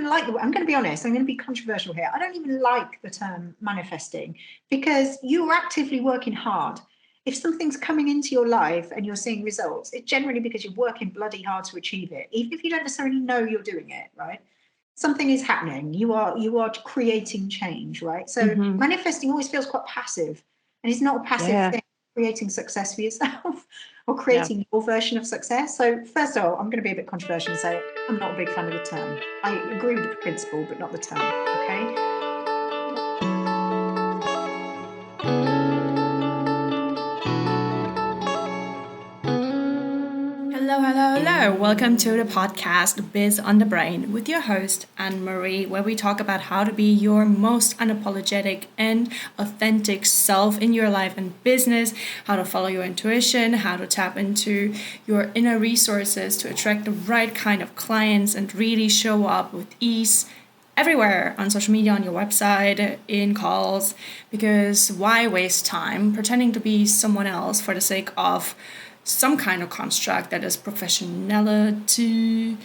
even like I'm going to be honest, I'm going to be controversial here. I don't even like the term manifesting, because you're actively working hard. If something's coming into your life and you're seeing results, it's generally because you're working bloody hard to achieve it, even if you don't necessarily know you're doing it, right? Something is happening. You are creating change, right? So manifesting always feels quite passive, and it's not a passive thing. Creating success for yourself or creating your version of success. So first of all, I'm going to be a bit controversial and say I'm not a big fan of the term. I agree with the principle, but not the term. Okay. Hello. Welcome to the podcast Biz on the Brain with your host, Annemarie, where we talk about how to be your most unapologetic and authentic self in your life and business, how to follow your intuition, how to tap into your inner resources to attract the right kind of clients and really show up with ease everywhere, on social media, on your website, in calls, because why waste time pretending to be someone else for the sake of some kind of construct that is professionality.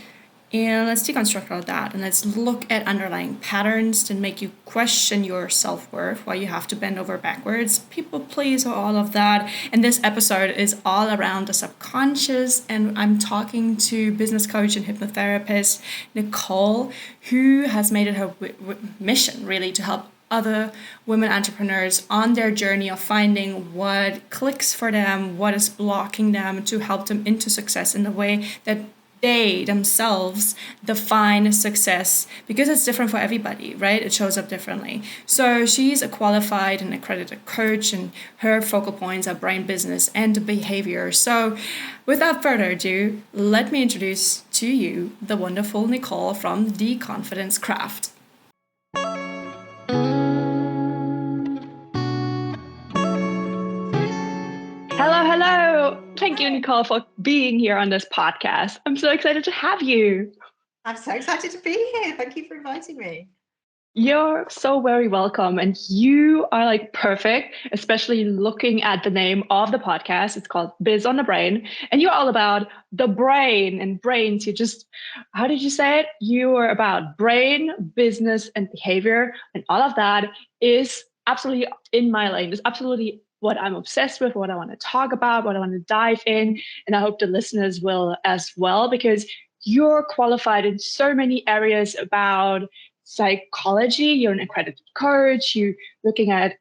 And let's deconstruct all that and let's look at underlying patterns that make you question your self-worth, why you have to bend over backwards, people please, or all of that. And this episode is all around the subconscious, and I'm talking to business coach and hypnotherapist Nicole, who has made it her mission really to help other women entrepreneurs on their journey of finding what clicks for them, what is blocking them, to help them into success in the way that they themselves define success, because it's different for everybody, right? It shows up differently. So she's a qualified and accredited coach, and her focal points are brain, business, and behavior. So without further ado, let me introduce to you the wonderful Nicole from The Confidence Craft. Hello. Thank you, Nicole, for being here on this podcast. I'm so excited to have you. I'm so excited to be here. Thank you for inviting me. You're so very welcome. And you are like perfect, especially looking at the name of the podcast. It's called Biz on the Brain. And you're all about the brain and brains. How did you say it? You are about brain, business, and behavior. And all of that is absolutely in my lane. It's absolutely what I'm obsessed with, what I want to talk about, what I want to dive in. And I hope the listeners will as well, because you're qualified in so many areas about psychology. You're an accredited coach. You're looking at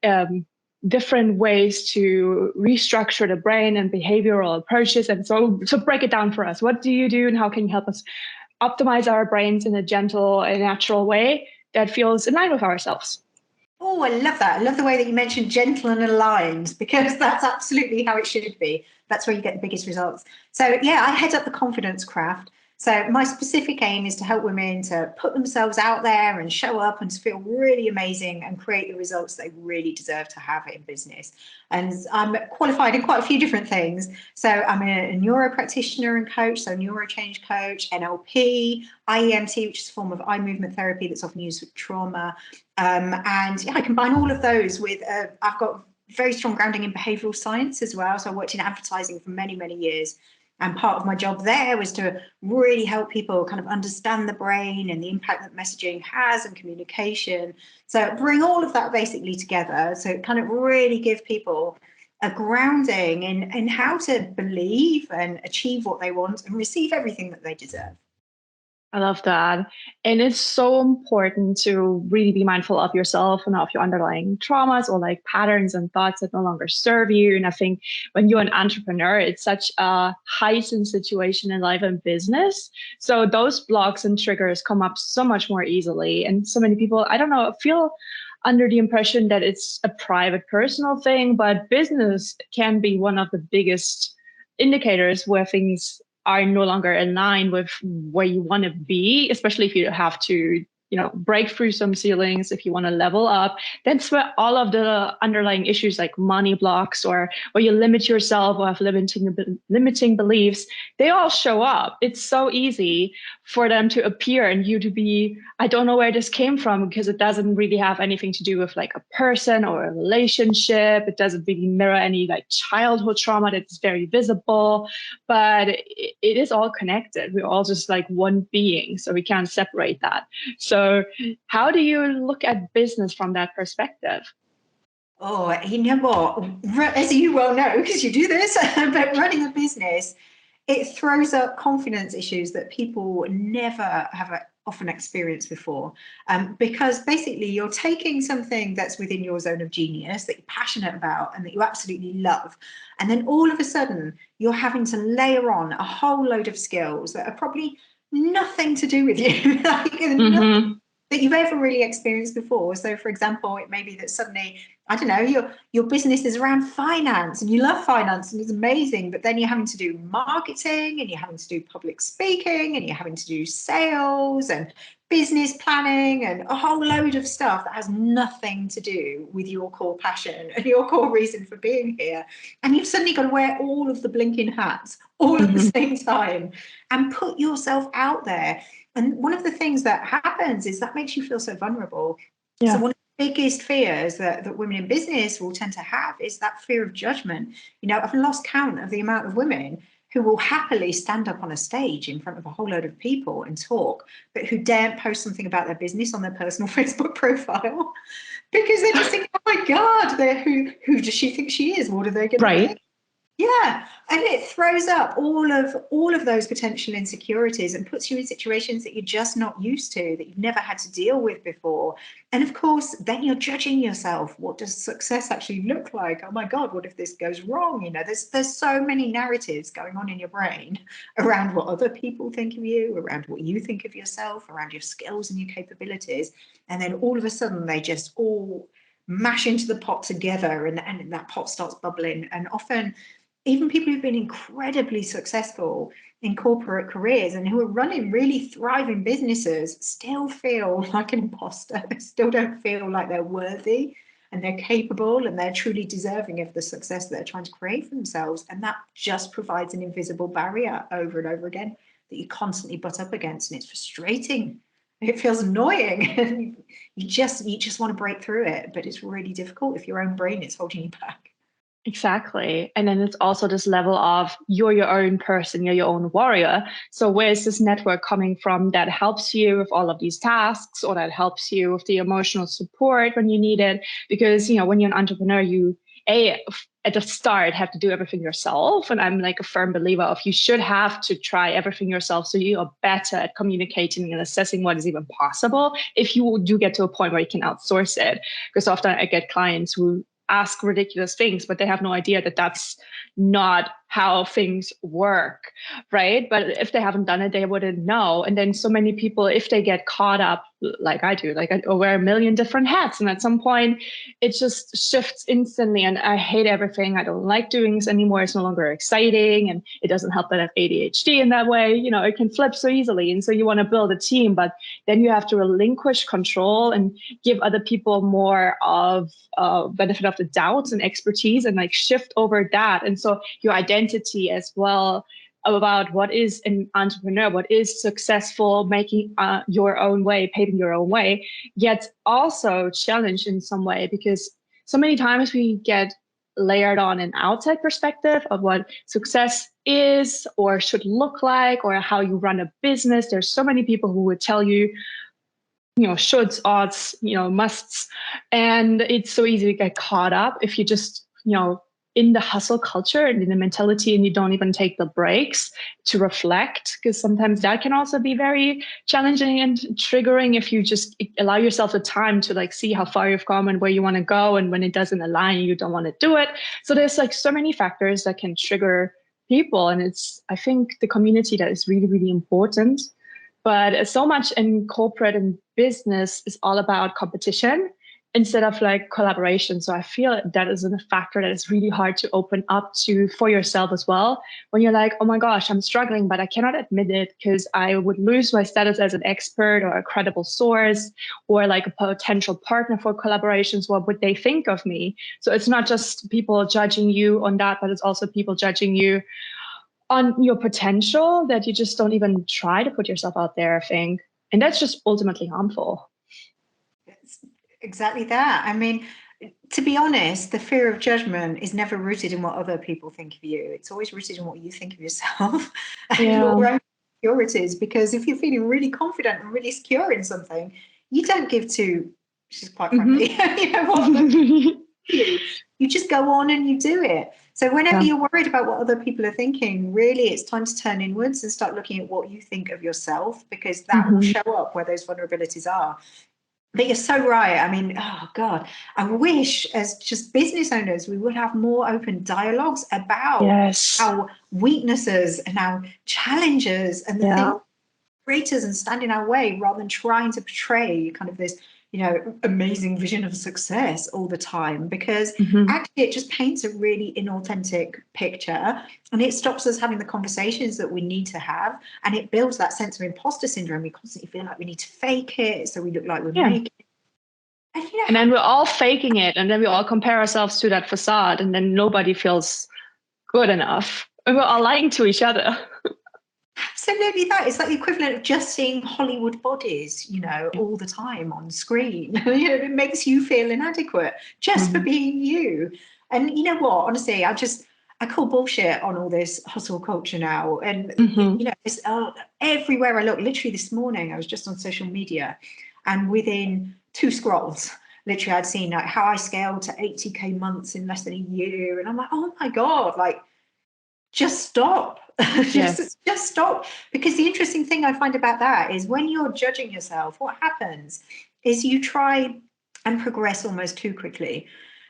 different ways to restructure the brain and behavioral approaches. And so break it down for us. What do you do and how can you help us optimize our brains in a gentle and natural way that feels in line with ourselves? Oh, I love that. I love the way that you mentioned gentle and aligned, because that's absolutely how it should be. That's where you get the biggest results. So yeah, I head up the Confidence Craft. So my specific aim is to help women to put themselves out there and show up and to feel really amazing and create the results they really deserve to have in business. And I'm qualified in quite a few different things. So I'm a neuro practitioner and coach, so neuro change coach, NLP, IEMT, which is a form of eye movement therapy that's often used with trauma. And yeah, I combine all of those with, I've got very strong grounding in behavioral science as well. So I worked in advertising for many, many years. And part of my job there was to really help people kind of understand the brain and the impact that messaging has and communication. So bring all of that basically together. So kind of really give people a grounding in how to believe and achieve what they want and receive everything that they deserve. I love that. And it's so important to really be mindful of yourself and of your underlying traumas or like patterns and thoughts that no longer serve you. And I think when you're an entrepreneur, it's such a heightened situation in life and business. So those blocks and triggers come up so much more easily. And so many people, I don't know, feel under the impression that it's a private, personal thing, but business can be one of the biggest indicators where things are no longer in line with where you want to be, especially if you have to break through some ceilings, if you want to level up, that's where all of the underlying issues like money blocks or you limit yourself or have limiting beliefs, they all show up. It's so easy for them to appear and you to be, I don't know where this came from, because it doesn't really have anything to do with like a person or a relationship. It doesn't really mirror any like childhood trauma that's very visible, but it is all connected. We're all just like one being, so we can't separate that. So how do you look at business from that perspective? Oh, you know what? As you well know, because you do this, but running a business, it throws up confidence issues that people never have often experienced before. Because basically you're taking something that's within your zone of genius that you're passionate about and that you absolutely love. And then all of a sudden you're having to layer on a whole load of skills that are probably nothing to do with you, nothing that you've ever really experienced before. So for example, it may be that suddenly, I don't know, your business is around finance and you love finance and it's amazing, but then you're having to do marketing and you're having to do public speaking and you're having to do sales and business planning and a whole load of stuff that has nothing to do with your core passion and your core reason for being here. And you've suddenly got to wear all of the blinking hats all at the same time and put yourself out there. And one of the things that happens is that makes you feel so vulnerable. Yeah. So one of the biggest fears that women in business will tend to have is that fear of judgment. I've lost count of the amount of women who will happily stand up on a stage in front of a whole load of people and talk, but who daren't post something about their business on their personal Facebook profile because they just think, oh my God, who does she think she is? What are they going to think? Yeah, and it throws up all of those potential insecurities and puts you in situations that you're just not used to, that you've never had to deal with before. And of course, then you're judging yourself. What does success actually look like? Oh my God, what if this goes wrong? There's so many narratives going on in your brain around what other people think of you, around what you think of yourself, around your skills and your capabilities. And then all of a sudden they just all mash into the pot together and that pot starts bubbling. And often even people who've been incredibly successful in corporate careers and who are running really thriving businesses still feel like an imposter. They still don't feel like they're worthy and they're capable and they're truly deserving of the success that they're trying to create for themselves. And that just provides an invisible barrier over and over again that you constantly butt up against. And it's frustrating. It feels annoying. you just want to break through it, but it's really difficult if your own brain is holding you back. Exactly. And then it's also this level of you're your own person, you're your own warrior. So where's this network coming from that helps you with all of these tasks or that helps you with the emotional support when you need it? Because, when you're an entrepreneur, you at the start have to do everything yourself. And I'm like a firm believer of you should have to try everything yourself so you are better at communicating and assessing what is even possible if you do get to a point where you can outsource it. Because often I get clients who ask ridiculous things, but they have no idea that that's not how things work, right? But if they haven't done it, they wouldn't know. And then so many people, if they get caught up like I do, like I wear a million different hats, and at some point it just shifts instantly and I hate everything. I don't like doing this anymore. It's no longer exciting and it doesn't help that I have ADHD in that way. It can flip so easily. And so you want to build a team, but then you have to relinquish control and give other people more of benefit of the doubt and expertise and like shift over that. And so your identity as well about what is an entrepreneur, what is successful, making your own way, paving your own way, gets also challenged in some way, because so many times we get layered on an outside perspective of what success is or should look like or how you run a business. There's so many people who would tell you, shoulds, oughts, musts. And it's so easy to get caught up if you just, in the hustle culture and in the mentality, and you don't even take the breaks to reflect, because sometimes that can also be very challenging and triggering if you just allow yourself the time to like see how far you've come and where you want to go. And when it doesn't align, you don't want to do it. So there's like so many factors that can trigger people. And I think the community that is really, really important. But so much in corporate and business is all about competition. instead of like collaboration. So I feel that is a factor that is really hard to open up to for yourself as well. When you're like, oh my gosh, I'm struggling, but I cannot admit it because I would lose my status as an expert or a credible source or like a potential partner for collaborations. What would they think of me? So it's not just people judging you on that, but it's also people judging you on your potential that you just don't even try to put yourself out there, I think. And that's just ultimately harmful. It's exactly that. I mean, to be honest, the fear of judgment is never rooted in what other people think of you. It's always rooted in what you think of yourself and your own insecurities. Because if you're feeling really confident and really secure in something, you don't give to, which is quite frankly, you know what, you just go on and you do it. So whenever you're worried about what other people are thinking, really it's time to turn inwards and start looking at what you think of yourself, because that will show up where those vulnerabilities are. But you're so right. I mean, oh God, I wish as just business owners, we would have more open dialogues about our weaknesses and our challenges and the things creators and stand in our way, rather than trying to portray kind of this, you know, amazing vision of success all the time, because actually it just paints a really inauthentic picture, and it stops us having the conversations that we need to have, and it builds that sense of imposter syndrome. We constantly feel like we need to fake it so we look like we're making it. And then we're all faking it, and then we all compare ourselves to that facade, and then nobody feels good enough, and we're all lying to each other. Absolutely, that it's like the equivalent of just seeing Hollywood bodies, you know, all the time on screen. You know, it makes you feel inadequate just for being you. And you know what? Honestly, I call bullshit on all this hustle culture now. And you know, it's everywhere I look. Literally this morning, I was just on social media, and within 2 scrolls, literally I'd seen like how I scaled to 80K months in less than a year, and I'm like, oh my God, like, just stop. Just stop. Because the interesting thing I find about that is when you're judging yourself, what happens is you try and progress almost too quickly.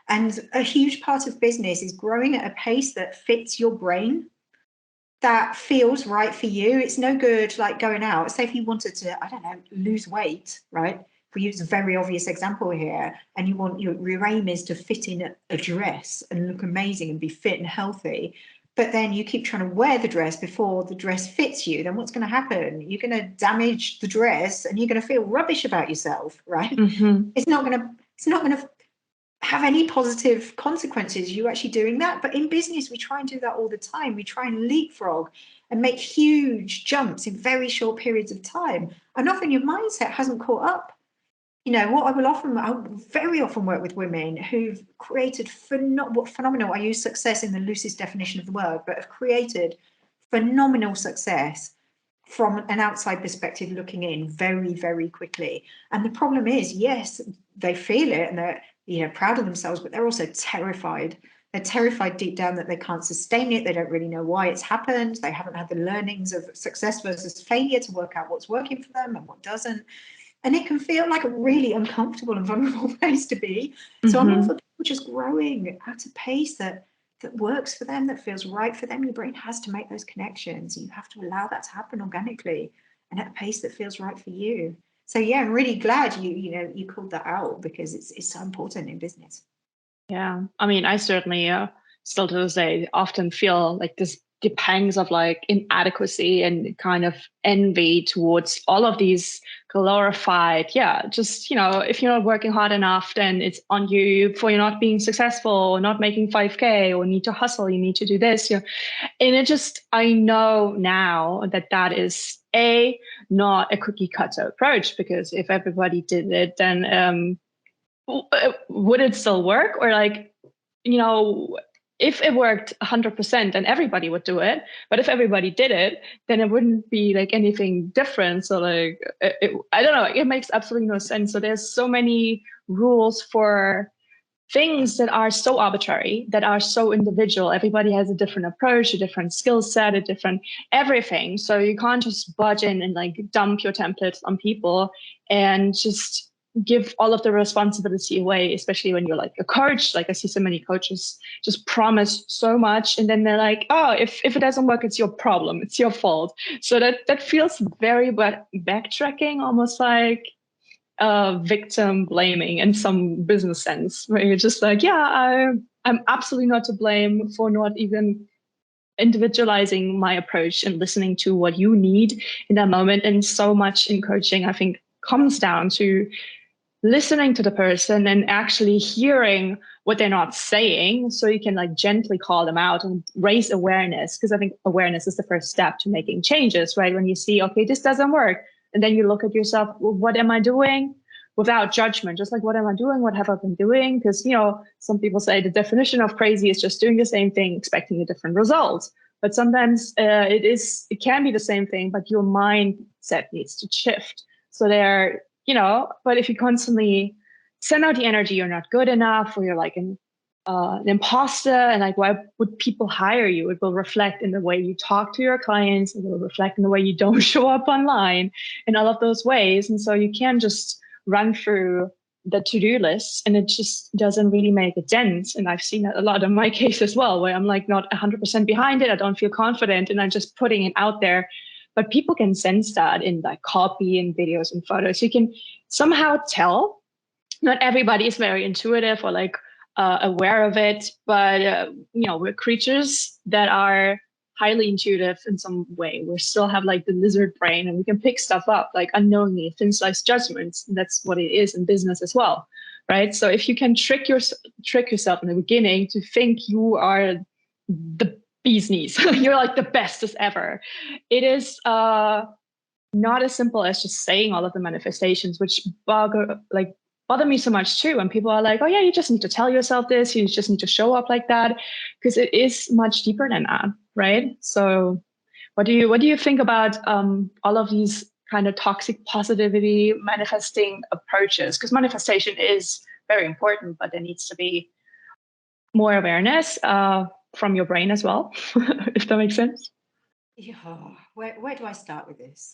And a huge part of business is growing at a pace that fits your brain, that feels right for you. It's no good like going out. Say if you wanted to, I don't know, lose weight, right? We use a very obvious example here, and you want your aim is to fit in a dress and look amazing and be fit and healthy, but then you keep trying to wear the dress before the dress fits you, then what's going to happen? You're going to damage the dress and you're going to feel rubbish about yourself, right? It's not going to have any positive consequences, you actually doing that. But in business, we try and do that all the time. We try and leapfrog and make huge jumps in very short periods of time. And often your mindset hasn't caught up. You know, what I very often work with women who've created phenomenal, I use success in the loosest definition of the word, but have created phenomenal success from an outside perspective looking in very, very quickly. And the problem is, yes, they feel it and they're, you know, proud of themselves, but they're also terrified. They're terrified deep down that they can't sustain it. They don't really know why it's happened. They haven't had the learnings of success versus failure to work out what's working for them and what doesn't. And it can feel like a really uncomfortable and vulnerable place to be. So I'm all for people just growing at a pace that works for them, that feels right for them. Your brain has to make those connections. You have to allow that to happen organically and at a pace that feels right for you. So yeah, I'm really glad you called that out, because it's so important in business. Yeah, I mean, I certainly still to this day often feel like this the pangs of like inadequacy and kind of envy towards all of these glorified, just, you know, if you're not working hard enough, then it's on you for you're not being successful or not making 5K or need to hustle, you need to do this. And it just, I know now that is not a cookie cutter approach, because if everybody did it, then would it still work? Or like, you know, if it worked 100%, then everybody would do it. But if everybody did it, then it wouldn't be like anything different. So like, I don't know, it makes absolutely no sense. So there's so many rules for things that are so arbitrary, that are so individual. Everybody has a different approach, a different skill set, a different everything. So you can't just budge in and like dump your templates on people and just give all of the responsibility away, especially when you're like a coach. Like I see so many coaches just promise so much, and then they're like, oh, if it doesn't work, it's your problem, it's your fault. So that feels very backtracking, almost like victim blaming in some business sense, where you're just like, yeah, I'm absolutely not to blame for not even individualizing my approach and listening to what you need in that moment. And so much in coaching, I think, comes down to listening to the person and actually hearing what they're not saying, so you can like gently call them out and raise awareness. Because I think awareness is the first step to making changes, right? When you see, okay, this doesn't work, and then you look at yourself, well, what am I doing? Without judgment, just like, what am I doing? What have I been doing? Because, some people say the definition of crazy is just doing the same thing, expecting a different result. But sometimes it can be the same thing, but your mindset needs to shift. So but if you constantly send out the energy, you're not good enough, or you're like an imposter, and like, why would people hire you? It will reflect in the way you talk to your clients. It will reflect in the way you don't show up online, in all of those ways. And so you can't just run through the to-do list and it just doesn't really make a dent. And I've seen that a lot in my case as well, where I'm like not 100% behind it. I don't feel confident and I'm just putting it out there. But people can sense that in like copy and videos and photos. You can somehow tell. Not everybody is very intuitive or like aware of it, but we're creatures that are highly intuitive in some way. We still have like the lizard brain, and we can pick stuff up like unknowingly, thin slice judgments. And that's what it is in business as well, right? So if you can trick yourself in the beginning to think you are the bee's knees, you're like the bestest ever. It is not as simple as just saying all of the manifestations, which bother me so much too. And people are like, oh yeah, you just need to tell yourself this, you just need to show up like that, because it is much deeper than that, right? So what do you think about all of these kind of toxic positivity manifesting approaches? Because manifestation is very important, but there needs to be more awareness from your brain as well, if that makes sense. Yeah, where do I start with this?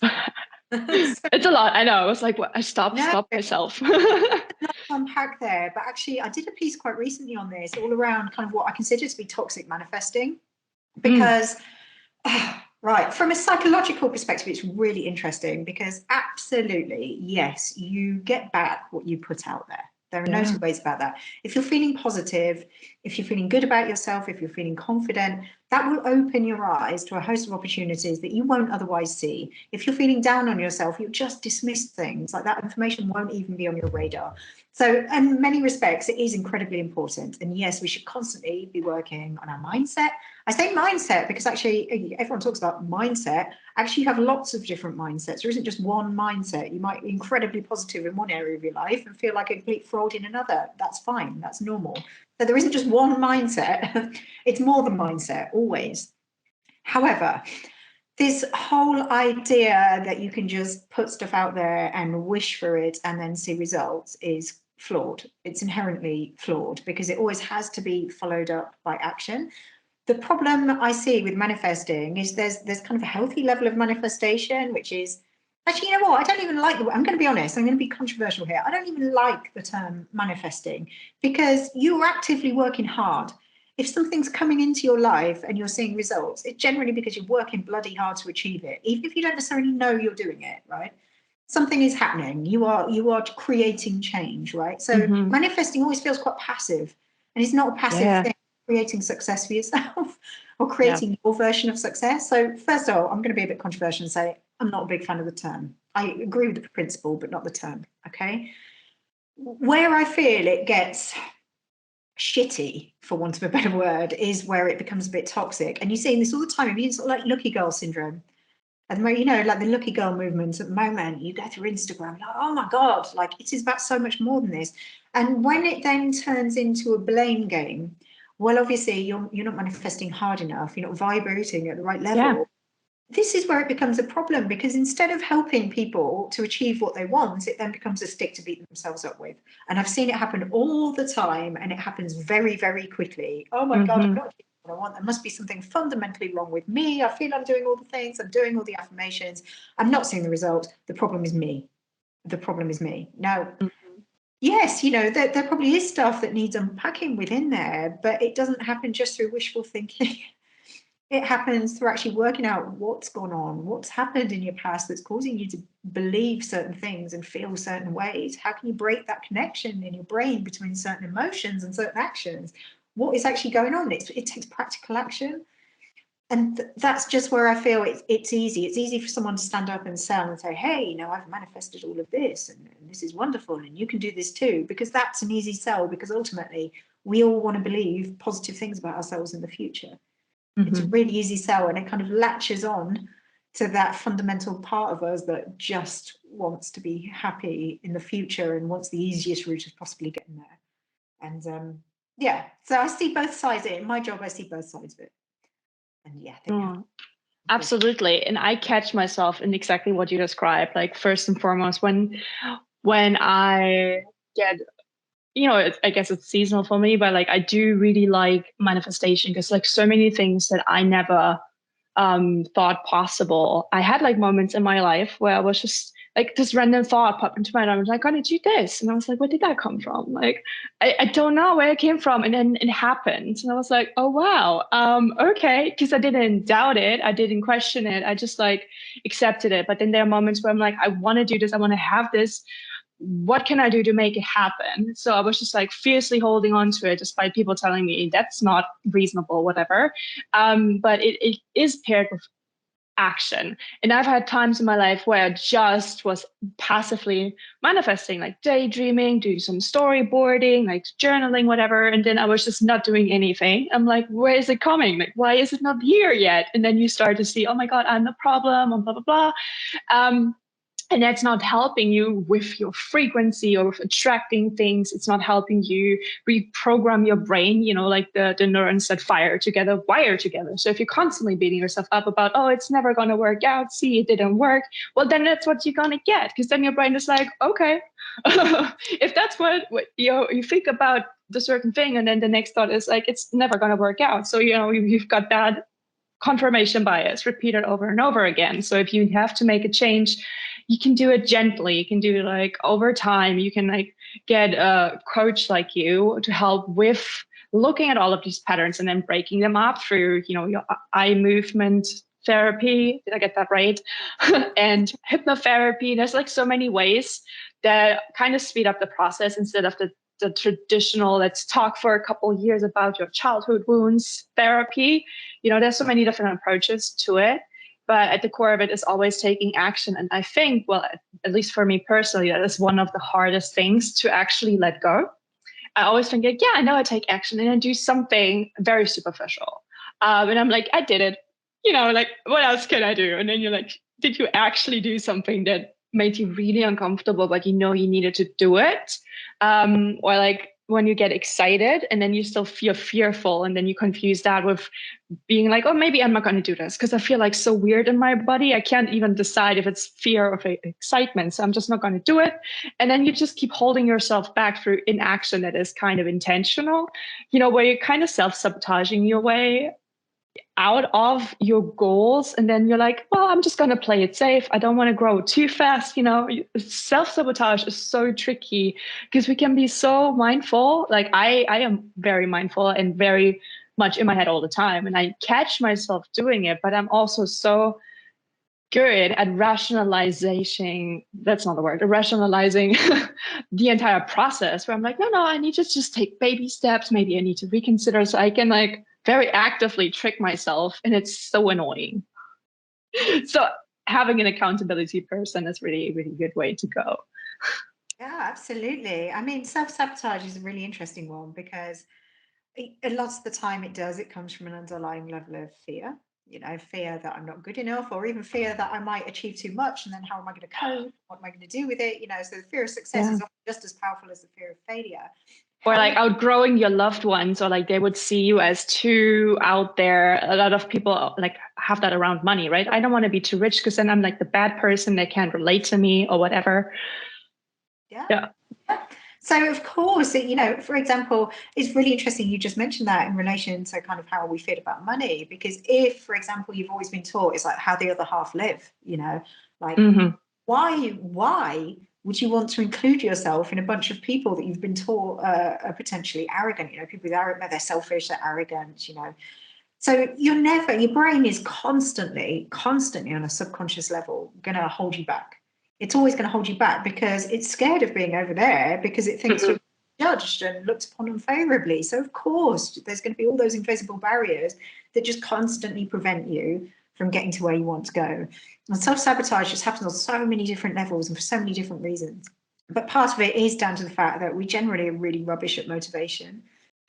It's a lot. I know. I was like, I stopped myself. Unpack there, but actually, I did a piece quite recently on this, all around kind of what I consider to be toxic manifesting, because right, from a psychological perspective, it's really interesting, because absolutely, yes, you get back what you put out there. There are no two ways about that. If you're feeling positive, if you're feeling good about yourself, if you're feeling confident, that will open your eyes to a host of opportunities that you won't otherwise see. If you're feeling down on yourself, you'll just dismiss things. Like, that information won't even be on your radar. So in many respects, it is incredibly important. And yes, we should constantly be working on our mindset. I say mindset because actually everyone talks about mindset. Actually, you have lots of different mindsets. There isn't just one mindset. You might be incredibly positive in one area of your life and feel like a complete fraud in another. That's fine. That's normal. So there isn't just one mindset. It's more than mindset, always. However, this whole idea that you can just put stuff out there and wish for it and then see results is flawed. It's inherently flawed, because it always has to be followed up by action. The problem I see with manifesting is there's kind of a healthy level of manifestation, which is, actually, you know what? I don't even like I'm going to be honest. I'm going to be controversial here. I don't even like the term manifesting, because you're actively working hard. If something's coming into your life and you're seeing results, it's generally because you're working bloody hard to achieve it, even if you don't necessarily know you're doing it, right? Something is happening. You are creating change, right? So manifesting always feels quite passive, and it's not a passive thing. Creating success for yourself or creating your version of success. So first of all, I'm going to be a bit controversial and say I'm not a big fan of the term. I agree with the principle, but not the term. Okay. Where I feel it gets shitty, for want of a better word, is where it becomes a bit toxic. And you see this all the time. It's sort of like lucky girl syndrome. At the moment, like the lucky girl movement at the moment, you go through Instagram, like, oh my God, like it is about so much more than this. And when it then turns into a blame game, well, obviously you're not manifesting hard enough, you're not vibrating at the right level. Yeah. This is where it becomes a problem, because instead of helping people to achieve what they want, it then becomes a stick to beat themselves up with. And I've seen it happen all the time, and it happens very, very quickly. Oh my God, I'm not achieving what I want. There must be something fundamentally wrong with me. I feel I'm doing all the things, I'm doing all the affirmations, I'm not seeing the result. The problem is me. The problem is me. Now, yes, there probably is stuff that needs unpacking within there, but it doesn't happen just through wishful thinking. it happens through actually working out what's gone on, what's happened in your past that's causing you to believe certain things and feel certain ways. How can you break that connection in your brain between certain emotions and certain actions? What is actually going on? It takes practical action. And that's just where I feel it's easy. It's easy for someone to stand up and sell and say, hey, I've manifested all of this and this is wonderful and you can do this too, because that's an easy sell, because ultimately we all want to believe positive things about ourselves in the future. It's a really easy sell, and it kind of latches on to that fundamental part of us that just wants to be happy in the future and wants the easiest route of possibly getting there. And so I see both sides of it. In my job, I see both sides of it. And absolutely. And I catch myself in exactly what you described. Like, first and foremost, when I get, I guess it's seasonal for me, but like I do really like manifestation, because like so many things that I never thought possible. I had like moments in my life where I was just like, this random thought popped into my mind. I was like, I'm gonna do this. And I was like, where did that come from? Like, I don't know where it came from. And then it happened. And I was like, oh, wow. Okay. Because I didn't doubt it. I didn't question it. I just like accepted it. But then there are moments where I'm like, I want to do this. I want to have this. What can I do to make it happen? So I was just like fiercely holding on to it, despite people telling me that's not reasonable, whatever. But it is paired with action. And I've had times in my life where I just was passively manifesting, like daydreaming, doing some storyboarding, like journaling, whatever. And then I was just not doing anything. I'm like, where is it coming? Like, why is it not here yet? And then you start to see, oh my God, I'm the problem, and blah, blah, blah. And that's not helping you with your frequency or with attracting things. It's not helping you reprogram your brain, like the neurons that wire together. So if you're constantly beating yourself up about, oh, it's never going to work out, see, it didn't work, well, then that's what you're going to get. Because then your brain is like, okay, if that's what you think about the certain thing, and then the next thought is like, it's never going to work out. So, you've got that confirmation bias repeated over and over again. So if you have to make a change, you can do it gently. You can do it like over time. You can like get a coach like you to help with looking at all of these patterns and then breaking them up through, your eye movement therapy. Did I get that right? And hypnotherapy. There's like so many ways that kind of speed up the process instead of the traditional, let's talk for a couple of years about your childhood wounds therapy. There's so many different approaches to it, but at the core of it is always taking action. And I think, well, at least for me personally, that is one of the hardest things to actually let go. I always think like, yeah, I know I take action and I do something very superficial. And I'm like, I did it, like what else can I do? And then you're like, did you actually do something that made you really uncomfortable, but you needed to do it? Or like when you get excited and then you still feel fearful, and then you confuse that with being like, oh, maybe I'm not going to do this because I feel like so weird in my body. I can't even decide if it's fear or excitement. So I'm just not going to do it. And then you just keep holding yourself back through inaction that is kind of intentional, where you're kind of self-sabotaging your way out of your goals. And then you're like, well, I'm just going to play it safe. I don't want to grow too fast. Self-sabotage is so tricky because we can be so mindful. Like I am very mindful and very much in my head all the time. And I catch myself doing it, but I'm also so good at rationalizing. That's not the word. Rationalizing the entire process where I'm like, no, I need to just take baby steps. Maybe I need to reconsider so I can like very actively trick myself. And it's so annoying. So having an accountability person is really, really good way to go. Yeah, absolutely. I mean, self-sabotage is a really interesting one because a lot of the time it comes from an underlying level of fear. Fear that I'm not good enough, or even fear that I might achieve too much, and then how am I going to cope? What am I going to do with it? So the fear of success is often just as powerful as the fear of failure. Or like outgrowing your loved ones, or like they would see you as too out there. A lot of people like have that around money, right? I don't want to be too rich because then I'm like the bad person, they can't relate to me or whatever. Yeah. So of course, for example, it's really interesting you just mentioned that in relation to kind of how we feel about money, because if, for example, you've always been taught it's like how the other half live, like why would you want to include yourself in a bunch of people that you've been taught are potentially arrogant? People that are they're selfish, they're arrogant, So your brain is constantly on a subconscious level going to hold you back. It's always going to hold you back because it's scared of being over there because it thinks you're judged and looked upon unfavorably. So of course, there's going to be all those invisible barriers that just constantly prevent you from getting to where you want to go. And self-sabotage just happens on so many different levels and for so many different reasons. But part of it is down to the fact that we generally are really rubbish at motivation.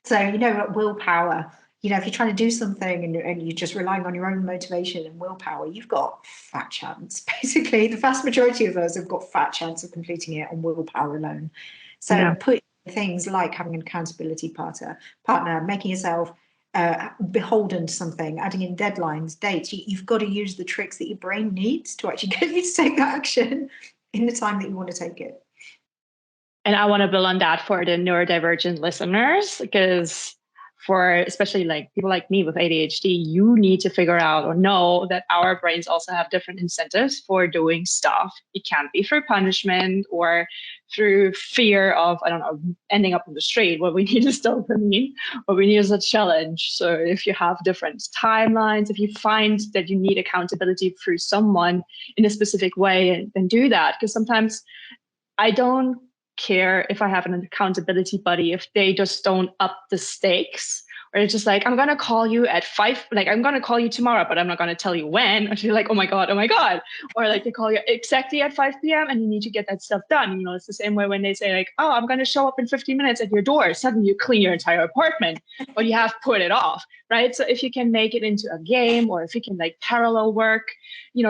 So, willpower, if you're trying to do something and you're just relying on your own motivation and willpower, you've got fat chance. Basically, the vast majority of us have got fat chance of completing it on willpower alone. So put things like having an accountability partner, making yourself beholden to something, adding in deadlines, dates. You've got to use the tricks that your brain needs to actually get you to take that action in the time that you want to take it. And I want to build on that for the neurodivergent listeners, because for especially like people like me with ADHD, you need to figure out or know that our brains also have different incentives for doing stuff. It can't be through punishment or through fear of, ending up on the street. What we need is dopamine. What we need is a challenge. So if you have different timelines, if you find that you need accountability through someone in a specific way, then do that. Because sometimes I don't care if I have an accountability buddy if they just don't up the stakes, or it's just like, I'm going to call you at 5, like I'm going to call you tomorrow, but I'm not going to tell you when. And you're like, oh my God. Or like they call you exactly at 5 p.m. and you need to get that stuff done. It's the same way when they say like, oh, I'm going to show up in 15 minutes at your door. Suddenly you clean your entire apartment, but you have put it off, right? So if you can make it into a game, or if you can like parallel work,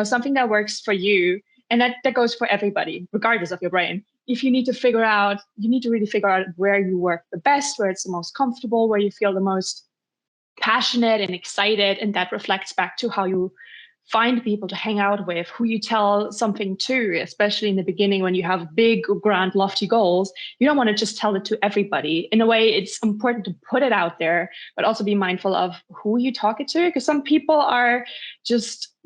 something that works for you, and that goes for everybody, regardless of your brain. If you need to really figure out where you work the best, where it's the most comfortable, where you feel the most passionate and excited. And that reflects back to how you find people to hang out with, who you tell something to, especially in the beginning when you have big, grand, lofty goals. You don't want to just tell it to everybody. In a way, it's important to put it out there, but also be mindful of who you talk it to, because some people are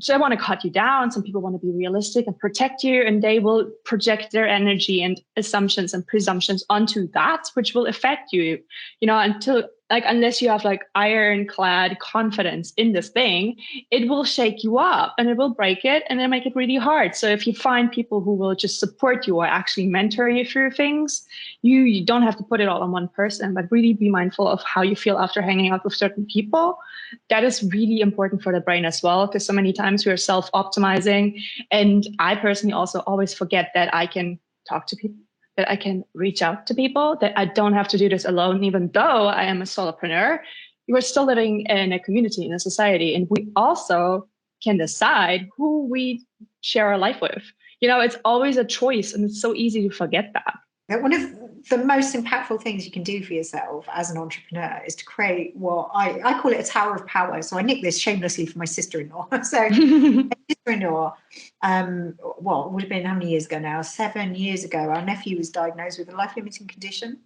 they want to cut you down. Some people want to be realistic and protect you, and they will project their energy and assumptions and presumptions onto that, which will affect you, unless you have like ironclad confidence in this thing, it will shake you up and it will break it and then make it really hard. So if you find people who will just support you or actually mentor you through things, you don't have to put it all on one person, but really be mindful of how you feel after hanging out with certain people. That is really important for the brain as well, because so many times we are self-optimizing. And I personally also always forget that I can talk to people, that I can reach out to people, that I don't have to do this alone. Even though I am a solopreneur, you are still living in a community, in a society, and we also can decide who we share our life with. It's always a choice, and it's so easy to forget that. One of the most impactful things you can do for yourself as an entrepreneur is to create what I call it a tower of power. So I nicked this shamelessly from my sister-in-law. So my sister-in-law, it would have been how many years ago now? 7 years ago, our nephew was diagnosed with a life-limiting condition.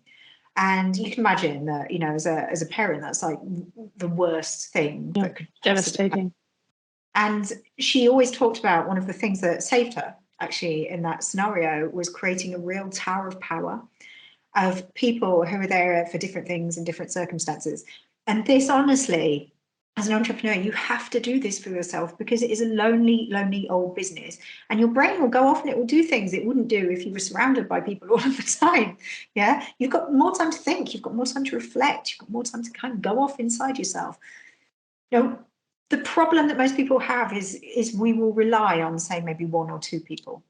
And you can imagine that, as a parent, that's like the worst thing that could devastating. And she always talked about one of the things that saved her, actually, in that scenario, was creating a real tower of power of people who are there for different things in different circumstances. And this, honestly, as an entrepreneur, you have to do this for yourself, because it is a lonely, lonely old business. And your brain will go off and it will do things it wouldn't do if you were surrounded by people all of the time. Yeah, you've got more time to think, you've got more time to reflect, you've got more time to kind of go off inside yourself. The problem that most people have is we will rely on, say, maybe one or two people.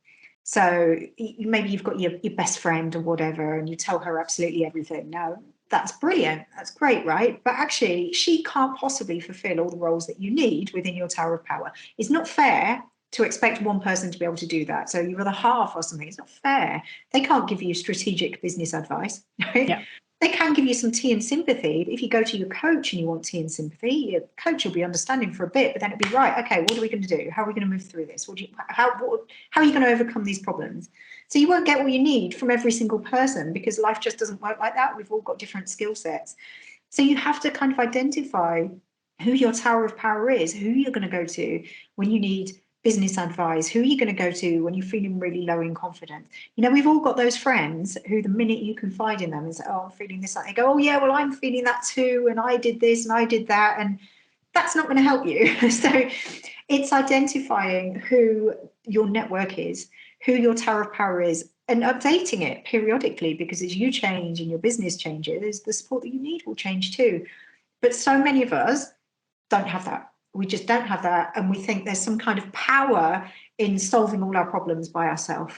So maybe you've got your best friend or whatever, and you tell her absolutely everything. Now, that's brilliant. That's great, right? But actually, she can't possibly fulfill all the roles that you need within your tower of power. It's not fair to expect one person to be able to do that. So you're the half or something. It's not fair. They can't give you strategic business advice, right? Yeah. They can give you some tea and sympathy. But if you go to your coach and you want tea and sympathy, your coach will be understanding for a bit, but then it'll be right. Okay, what are we going to do? How are we going to move through this? How are you going to overcome these problems? So you won't get what you need from every single person, because life just doesn't work like that. We've all got different skill sets. So you have to kind of identify who your tower of power is, who you're going to go to when you need business advice, who are you going to go to when you're feeling really low in confidence. We've all got those friends who the minute you confide in them and say, oh, I'm feeling this, they go, oh yeah, well, I'm feeling that too, and I did this and I did that. And that's not going to help you. So it's identifying who your network is, who your tower of power is, and updating it periodically, because as you change and your business changes, the support that you need will change too. But so many of us don't have that. We just don't have that. And we think there's some kind of power in solving all our problems by ourselves.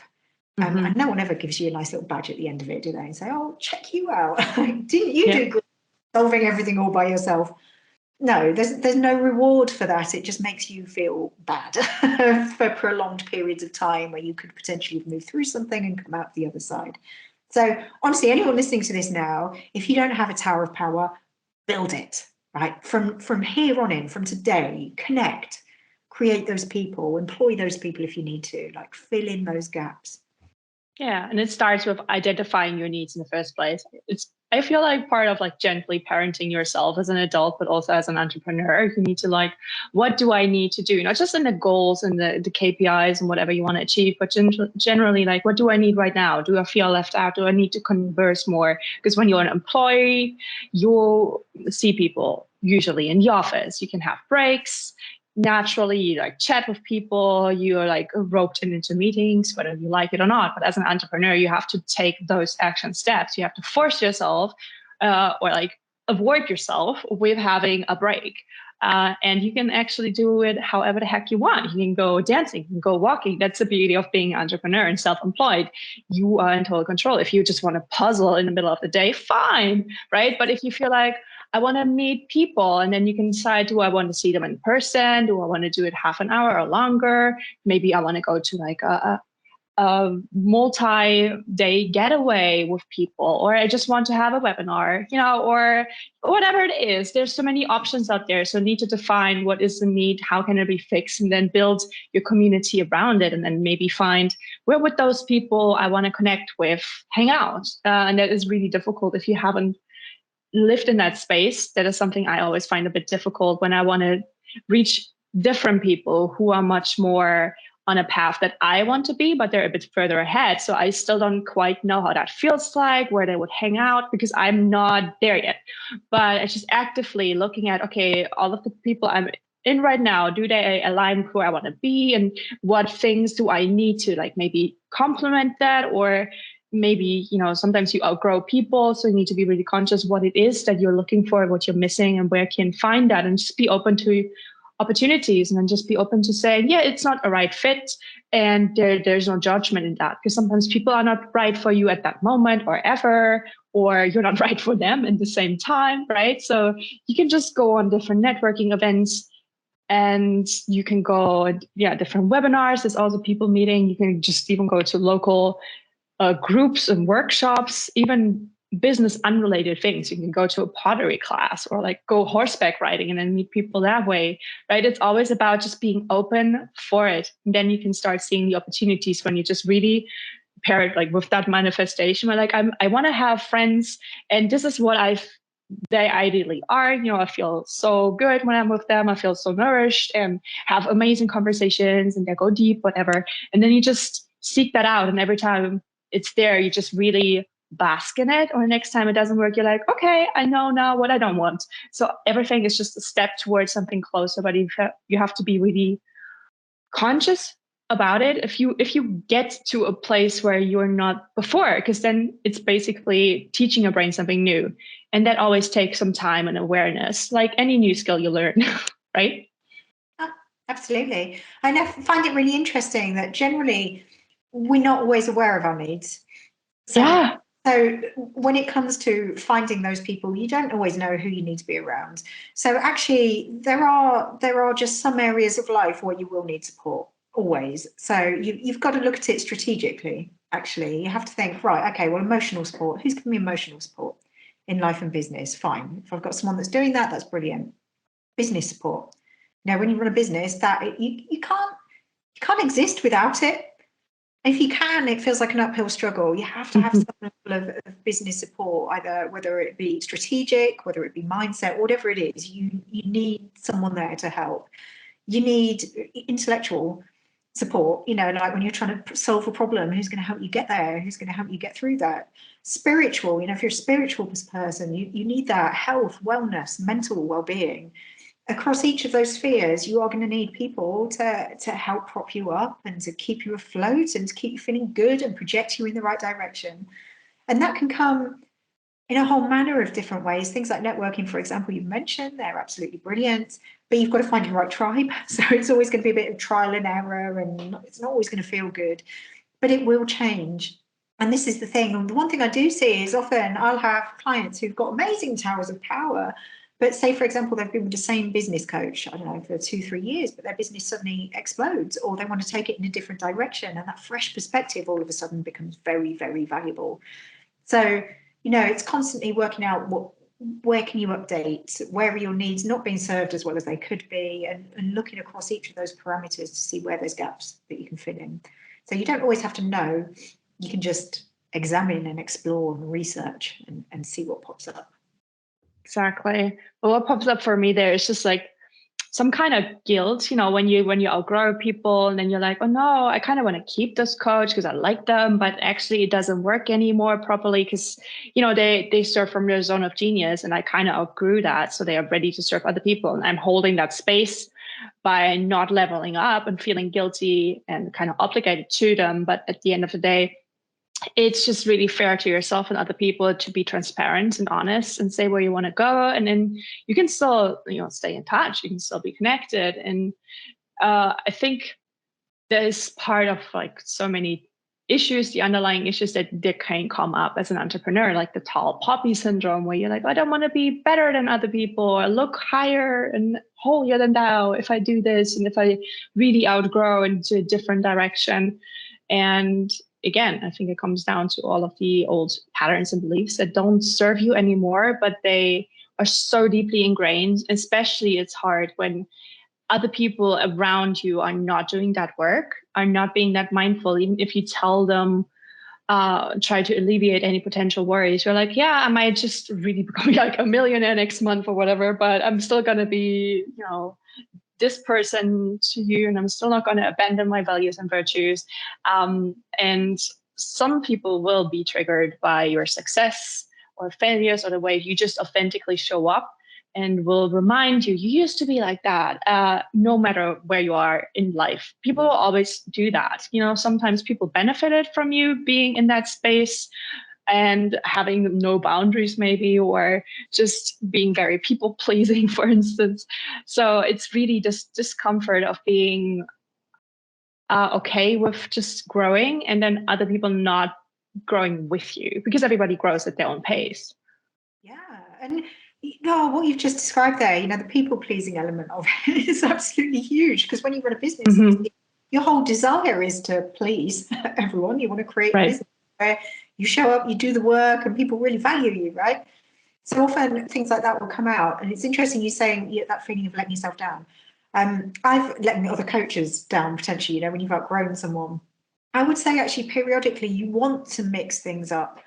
And no one ever gives you a nice little badge at the end of it, do they? And say, oh, check you out. Didn't you do good solving everything all by yourself? No, there's no reward for that. It just makes you feel bad for prolonged periods of time where you could potentially move through something and come out the other side. So honestly, anyone listening to this now, if you don't have a tower of power, build it, right? From here on in, from today, connect, create those people, employ those people if you need to, like fill in those gaps. Yeah, and it starts with identifying your needs in the first place. I feel like part of like gently parenting yourself as an adult, but also as an entrepreneur, you need to like, what do I need to do? Not just in the goals and the KPIs and whatever you want to achieve, but generally like, what do I need right now? Do I feel left out? Do I need to converse more? Because when you're an employee, you'll see people usually in the office. You can have breaks. Naturally, you like chat with people, you're like roped into meetings, whether you like it or not. But as an entrepreneur, you have to take those action steps. You have to force yourself or like avoid yourself with having a break. And you can actually do it however the heck you want. You can go dancing, you can go walking. That's the beauty of being an entrepreneur and self-employed. You are in total control. If you just want to puzzle in the middle of the day, fine, right? But if you feel like, I want to meet people, and then you can decide, do I want to see them in person? Do I want to do it half an hour or longer? Maybe I want to go to like a multi-day getaway with people, or I just want to have a webinar, or whatever it is. There's so many options out there. So you need to define what is the need, how can it be fixed, and then build your community around it. And then maybe find where would those people I want to connect with hang out. And that is really difficult if you haven't lived in that space. That is something I always find a bit difficult when I want to reach different people who are much more on a path that I want to be, but they're a bit further ahead. So I still don't quite know how that feels like, where they would hang out, because I'm not there yet. But it's just actively looking at, okay, all of the people I'm in right now, do they align with who I want to be? And what things do I need to like maybe complement that? Or maybe, sometimes you outgrow people. So you need to be really conscious what it is that you're looking for, what you're missing, and where you can find that, and just be open to opportunities, and then just be open to saying, yeah, it's not a right fit. And there's no judgment in that, because sometimes people are not right for you at that moment or ever, or you're not right for them at the same time, right? So you can just go on different networking events, and you can go, different webinars. There's also people meeting. You can just even go to local groups and workshops, even business unrelated things. You can go to a pottery class, or like go horseback riding and then meet people that way, right? It's always about just being open for it. And then you can start seeing the opportunities when you just really pair it like with that manifestation where like, I want to have friends, and this is what they ideally are. I feel so good when I'm with them. I feel so nourished and have amazing conversations, and they go deep, whatever. And then you just seek that out. And every time it's there, you just really bask in it. Or the next time it doesn't work, you're like, okay, I know now what I don't want. So everything is just a step towards something closer, but you have to be really conscious about it if you get to a place where you're not before, because then it's basically teaching your brain something new. And that always takes some time and awareness, like any new skill you learn, right? Oh, absolutely. I find it really interesting that generally we're not always aware of our needs. So when it comes to finding those people, you don't always know who you need to be around. So actually, there are just some areas of life where you will need support, always. So you've got to look at it strategically, actually. You have to think, right, okay, well, emotional support. Who's giving me emotional support in life and business? Fine. If I've got someone that's doing that, that's brilliant. Business support. Now, when you run a business, that you can't exist without it. If you can, it feels like an uphill struggle. You have to have some level of business support, either whether it be strategic, whether it be mindset, whatever it is. You need someone there to help. You need intellectual support, like when you're trying to solve a problem, who's going to help you get there? Who's going to help you get through that? Spiritual, if you're a spiritual person, you need that. Health, wellness, mental well-being. across each of those spheres, you are going to need people to help prop you up and to keep you afloat and to keep you feeling good and project you in the right direction. And that can come in a whole manner of different ways. Things like networking, for example, you mentioned, they're absolutely brilliant, but you've got to find your right tribe. So it's always going to be a bit of trial and error, and it's not always going to feel good, but it will change. And this is the thing. And the one thing I do see is often I'll have clients who've got amazing towers of power, but say, for example, they've been with the same business coach, I don't know, for 2-3 years, but their business suddenly explodes, or they want to take it in a different direction. And that fresh perspective all of a sudden becomes very, very valuable. So, it's constantly working out where can you update, where are your needs not being served as well as they could be, and looking across each of those parameters to see where there's gaps that you can fit in. So you don't always have to know, you can just examine and explore and research and see what pops up. Exactly. But what pops up for me there is just like some kind of guilt, when you outgrow people and then you're like, oh no, I kind of want to keep this coach because I like them, but actually it doesn't work anymore properly because, they serve from their zone of genius and I kind of outgrew that. So they are ready to serve other people. And I'm holding that space by not leveling up and feeling guilty and kind of obligated to them. But at the end of the day, it's just really fair to yourself and other people to be transparent and honest and say where you want to go. And then you can still, stay in touch. You can still be connected. And I think there's part of like so many issues, the underlying issues that can come up as an entrepreneur, like the tall poppy syndrome, where you're like, I don't want to be better than other people or look higher and holier than thou if I do this. And if I really outgrow into a different direction. And again, I think it comes down to all of the old patterns and beliefs that don't serve you anymore, but they are so deeply ingrained. Especially it's hard when other people around you are not doing that work, are not being that mindful. Even if you tell them, try to alleviate any potential worries, you're like, yeah, I might just really become like a millionaire next month or whatever, but I'm still going to be, this person to you, and I'm still not going to abandon my values and virtues. And some people will be triggered by your success or failures or the way you just authentically show up, and will remind you used to be like that, no matter where you are in life. People will always do that. Sometimes people benefited from you being in that space and having no boundaries maybe, or just being very people pleasing, for instance. So it's really this discomfort of being okay with just growing, and then other people not growing with you, because everybody grows at their own pace. Yeah. And what you've just described there, the people pleasing element of it is absolutely huge, because when you run a business, your whole desire is to please everyone. You want to create a business where you show up, you do the work, and people really value you, right? So often things like that will come out. And it's interesting you saying that feeling of letting yourself down. I've let other coaches down potentially, when you've outgrown someone. I would say actually periodically you want to mix things up.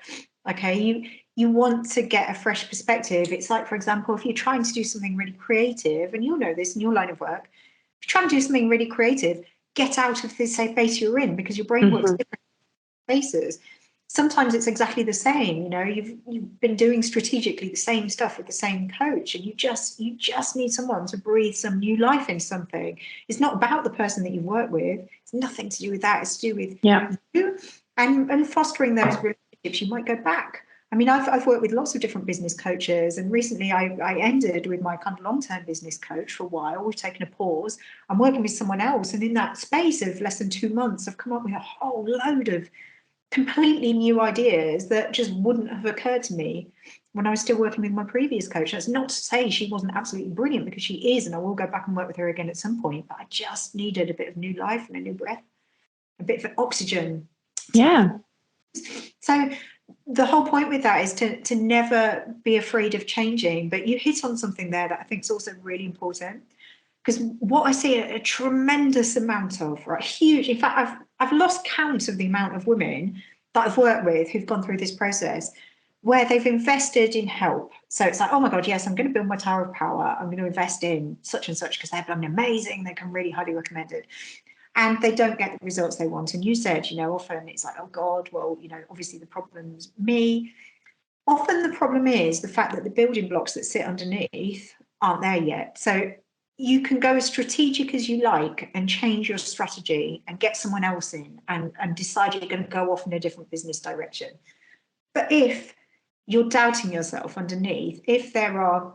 Okay, you want to get a fresh perspective. It's like, for example, if you're trying to do something really creative, and you'll know this in your line of work, if you're trying to do something really creative, get out of the safe base you're in, because your brain works different spaces. Sometimes it's exactly the same. You've been doing strategically the same stuff with the same coach, and you just need someone to breathe some new life into something. It's not about the person that you work with. It's nothing to do with that. It's to do with you and fostering those relationships. You might go back. I mean, I've worked with lots of different business coaches, and recently I ended with my kind of long-term business coach for a while. We've taken a pause. I'm working with someone else, and in that space of less than 2 months, I've come up with a whole load of completely new ideas that just wouldn't have occurred to me when I was still working with my previous coach. That's not to say she wasn't absolutely brilliant, because she is, and I will go back and work with her again at some point, but I just needed a bit of new life and a new breath, a bit of oxygen. Yeah. So the whole point with that is to never be afraid of changing. But you hit on something there that I think is also really important, because what I see a tremendous amount of, right, huge, in fact, I've lost count of the amount of women that I've worked with who've gone through this process where they've invested in help. So it's like, oh my God, yes, I'm going to build my tower of power. I'm going to invest in such and such because they've done amazing. They can really highly recommend it. And they don't get the results they want. And you said, often it's like, oh God, well, obviously the problem's me. Often the problem is the fact that the building blocks that sit underneath aren't there yet. So you can go as strategic as you like and change your strategy and get someone else in and decide you're going to go off in a different business direction. But if you're doubting yourself underneath, if there are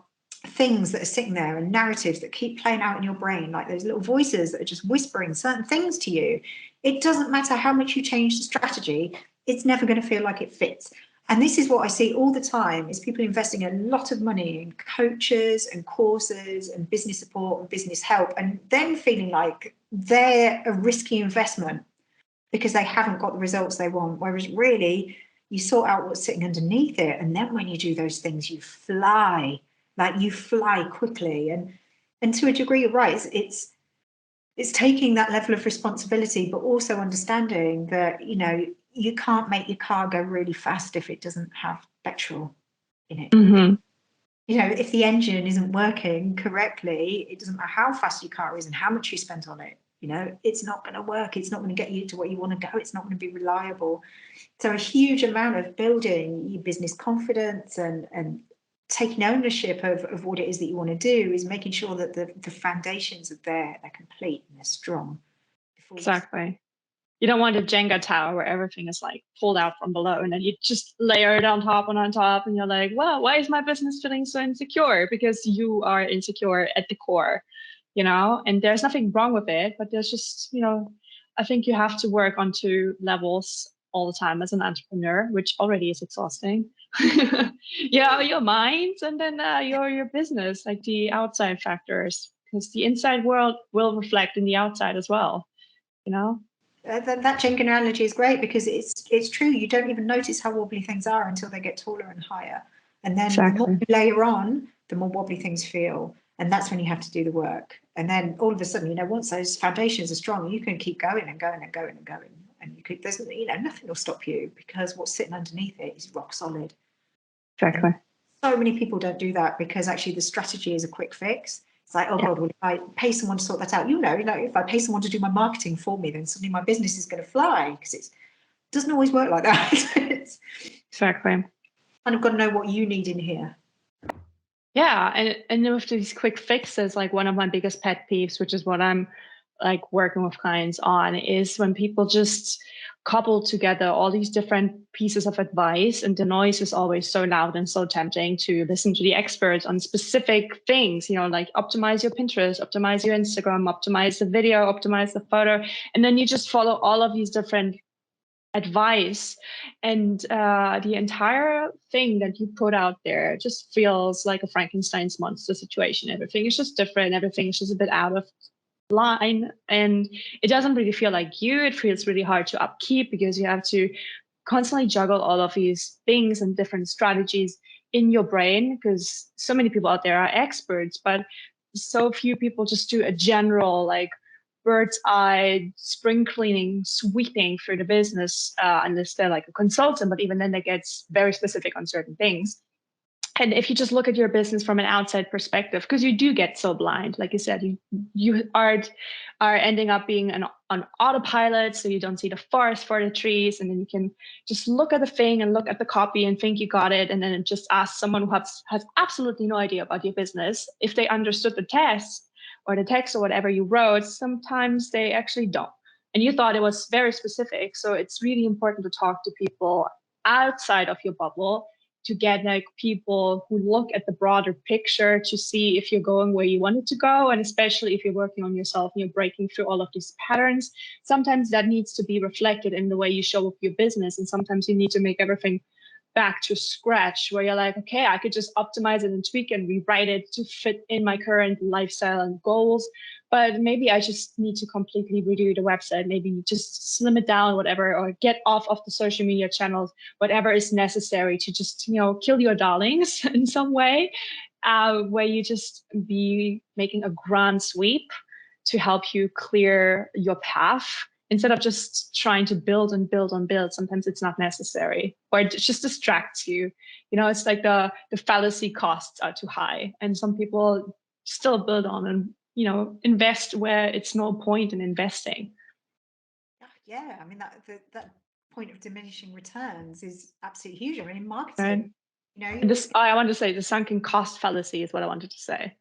things that are sitting there and narratives that keep playing out in your brain, like those little voices that are just whispering certain things to you, it doesn't matter how much you change the strategy, it's never going to feel like it fits. And this is what I see all the time, is people investing a lot of money in coaches and courses and business support and business help, and then feeling like they're a risky investment because they haven't got the results they want. Whereas really, you sort out what's sitting underneath it. And then when you do those things, you fly, like you fly quickly. And to a degree, you're right. It's taking that level of responsibility, but also understanding that, you can't make your car go really fast if it doesn't have petrol in it. Mm-hmm. If the engine isn't working correctly, it doesn't matter how fast your car is and how much you spent on it. It's not going to work. It's not going to get you to where you want to go. It's not going to be reliable. So a huge amount of building your business confidence and taking ownership of what it is that you want to do is making sure that the foundations are there, they're complete and they're strong. Exactly. You don't want a Jenga tower where everything is like pulled out from below and then you just layer it on top and on top and you're like, well, why is my business feeling so insecure? Because you are insecure at the core, and there's nothing wrong with it, but there's just, I think you have to work on 2 levels all the time as an entrepreneur, which already is exhausting. Your mind and then your business, like the outside factors, because the inside world will reflect in the outside as well, That Jenga analogy is great because it's true. You don't even notice how wobbly things are until they get taller and higher. And then The more you layer on, the more wobbly things feel. And that's when you have to do the work. And then all of a sudden, once those foundations are strong, you can keep going and going and going and going. And there's nothing will stop you because what's sitting underneath it is rock solid. Exactly. And so many people don't do that because actually the strategy is a quick fix. It's like, God, well, if I pay someone to sort that out, if I pay someone to do my marketing for me, then suddenly my business is going to fly because it doesn't always work like that. Exactly. Kind of got to know what you need in here. Yeah, and with these quick fixes, like one of my biggest pet peeves, which is what I'm like working with clients on, is when people just couple together all these different pieces of advice, and the noise is always so loud and so tempting to listen to the experts on specific things, like optimize your Pinterest, optimize your Instagram, optimize the video, optimize the photo, and then you just follow all of these different advice, and the entire thing that you put out there just feels like a Frankenstein's monster situation. Everything is just different. Everything is just a bit out of line, and it doesn't really feel like you. It feels really hard to upkeep because you have to constantly juggle all of these things and different strategies in your brain, because so many people out there are experts, but so few people just do a general like bird's eye spring cleaning sweeping through the business, unless they're like a consultant, but even then that gets very specific on certain things. And if you just look at your business from an outside perspective, because you do get so blind, like you said, you are ending up being on autopilot, so you don't see the forest for the trees, and then you can just look at the thing and look at the copy and think you got it, and then just ask someone who has absolutely no idea about your business if they understood the test or the text or whatever you wrote. Sometimes they actually don't, and you thought it was very specific. So it's really important to talk to people outside of your bubble, to get like people who look at the broader picture to see if you're going where you wanted to go. And especially if you're working on yourself and you're breaking through all of these patterns, sometimes that needs to be reflected in the way you show up your business. And sometimes you need to make everything back to scratch, where you're like, okay, I could just optimize it and tweak and rewrite it to fit in my current lifestyle and goals. But maybe I just need to completely redo the website, maybe just slim it down, whatever, or get off of the social media channels, whatever is necessary to just, kill your darlings in some way, where you just be making a grand sweep to help you clear your path, instead of just trying to build and build and build. Sometimes it's not necessary, or it just distracts you. It's like the fallacy costs are too high, and some people still build on and invest where it's no point in investing. Yeah, I mean that point of diminishing returns is absolutely huge. I mean, in marketing, Right. I want to say the sunken cost fallacy is what I wanted to say.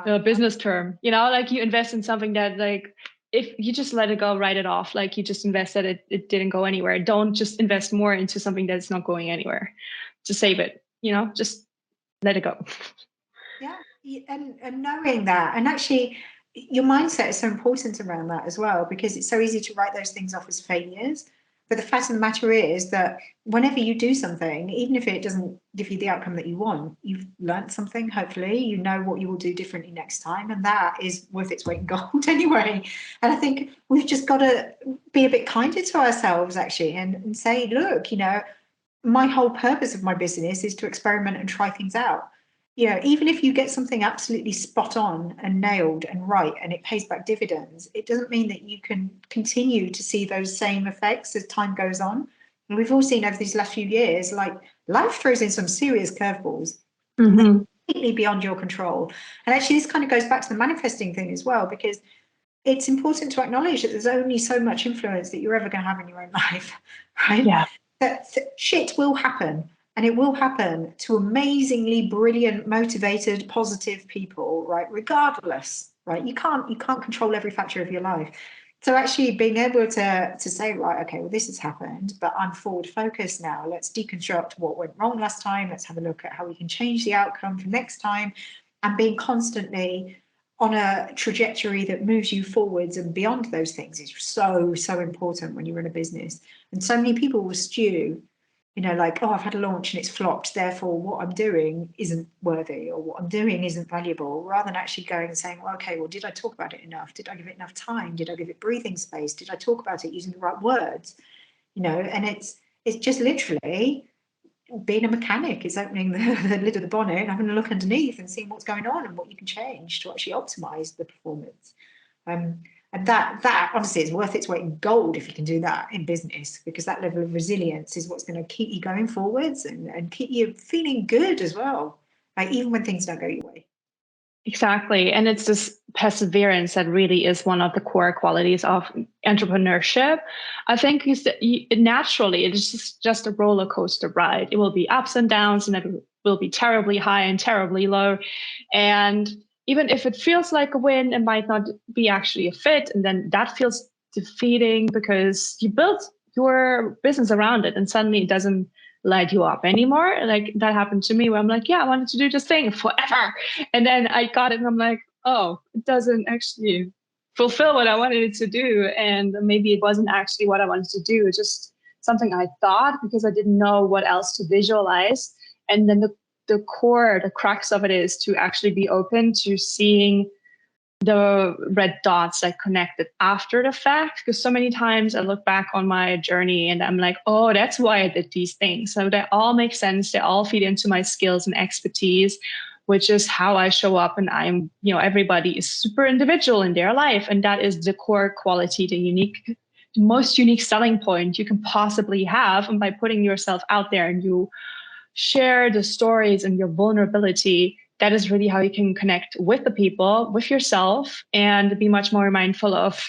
a business term, like you invest in something that like, if you just let it go, write it off, like you just invested it didn't go anywhere. Don't just invest more into something that's not going anywhere. Just save it, just let it go. Yeah, and knowing that, and actually your mindset is so important around that as well, because it's so easy to write those things off as failures. But the fact of the matter is that whenever you do something, even if it doesn't give you the outcome that you want, you've learned something. Hopefully, you know what you will do differently next time, and that is worth its weight in gold anyway. And I think we've just got to be a bit kinder to ourselves, actually, and say, look, my whole purpose of my business is to experiment and try things out. Even if you get something absolutely spot on and nailed and right and it pays back dividends, it doesn't mean that you can continue to see those same effects as time goes on. And we've all seen over these last few years, like life throws in some serious curveballs, completely beyond your control. And actually, this kind of goes back to the manifesting thing as well, because it's important to acknowledge that there's only so much influence that you're ever going to have in your own life, right? Yeah. That shit will happen. And it will happen to amazingly brilliant, motivated, positive people, right? Regardless, right? You can't control every factor of your life. So actually being able to say, right, okay, well, this has happened, but I'm forward focused now. Let's deconstruct what went wrong last time. Let's have a look at how we can change the outcome for next time. And being constantly on a trajectory that moves you forwards and beyond those things is so, so important when you're in a business. And so many people will stew, like, oh, I've had a launch and it's flopped, therefore what I'm doing isn't worthy, or what I'm doing isn't valuable, rather than actually going and saying, well, okay, well, did I talk about it enough? Did I give it enough time? Did I give it breathing space? Did I talk about it using the right words? And it's just literally being a mechanic. It's opening the lid of the bonnet and having a look underneath and seeing what's going on and what you can change to actually optimize the performance. And that honestly is worth its weight in gold if you can do that in business, because that level of resilience is what's going to keep you going forwards and keep you feeling good as well, like even when things don't go your way. Exactly. And it's this perseverance that really is one of the core qualities of entrepreneurship. I think naturally, it's just a roller coaster ride. It will be ups and downs, and it will be terribly high and terribly low. And even if it feels like a win, it might not be actually a fit. And then that feels defeating because you built your business around it and suddenly it doesn't light you up anymore. Like that happened to me where I'm like, yeah, I wanted to do this thing forever. And then I got it and I'm like, oh, it doesn't actually fulfill what I wanted it to do. And maybe it wasn't actually what I wanted to do. It's just something I thought because I didn't know what else to visualize. And then the crux of it is to actually be open to seeing the red dots that connected after the fact, because so many times I look back on my journey and I'm like, oh, that's why I did these things. So they all make sense. They all feed into my skills and expertise, which is how I show up. And I'm, everybody is super individual in their life. And that is the core quality, the most unique selling point you can possibly have. And by putting yourself out there and you share the stories and your vulnerability, that is really how you can connect with the people, with yourself, and be much more mindful of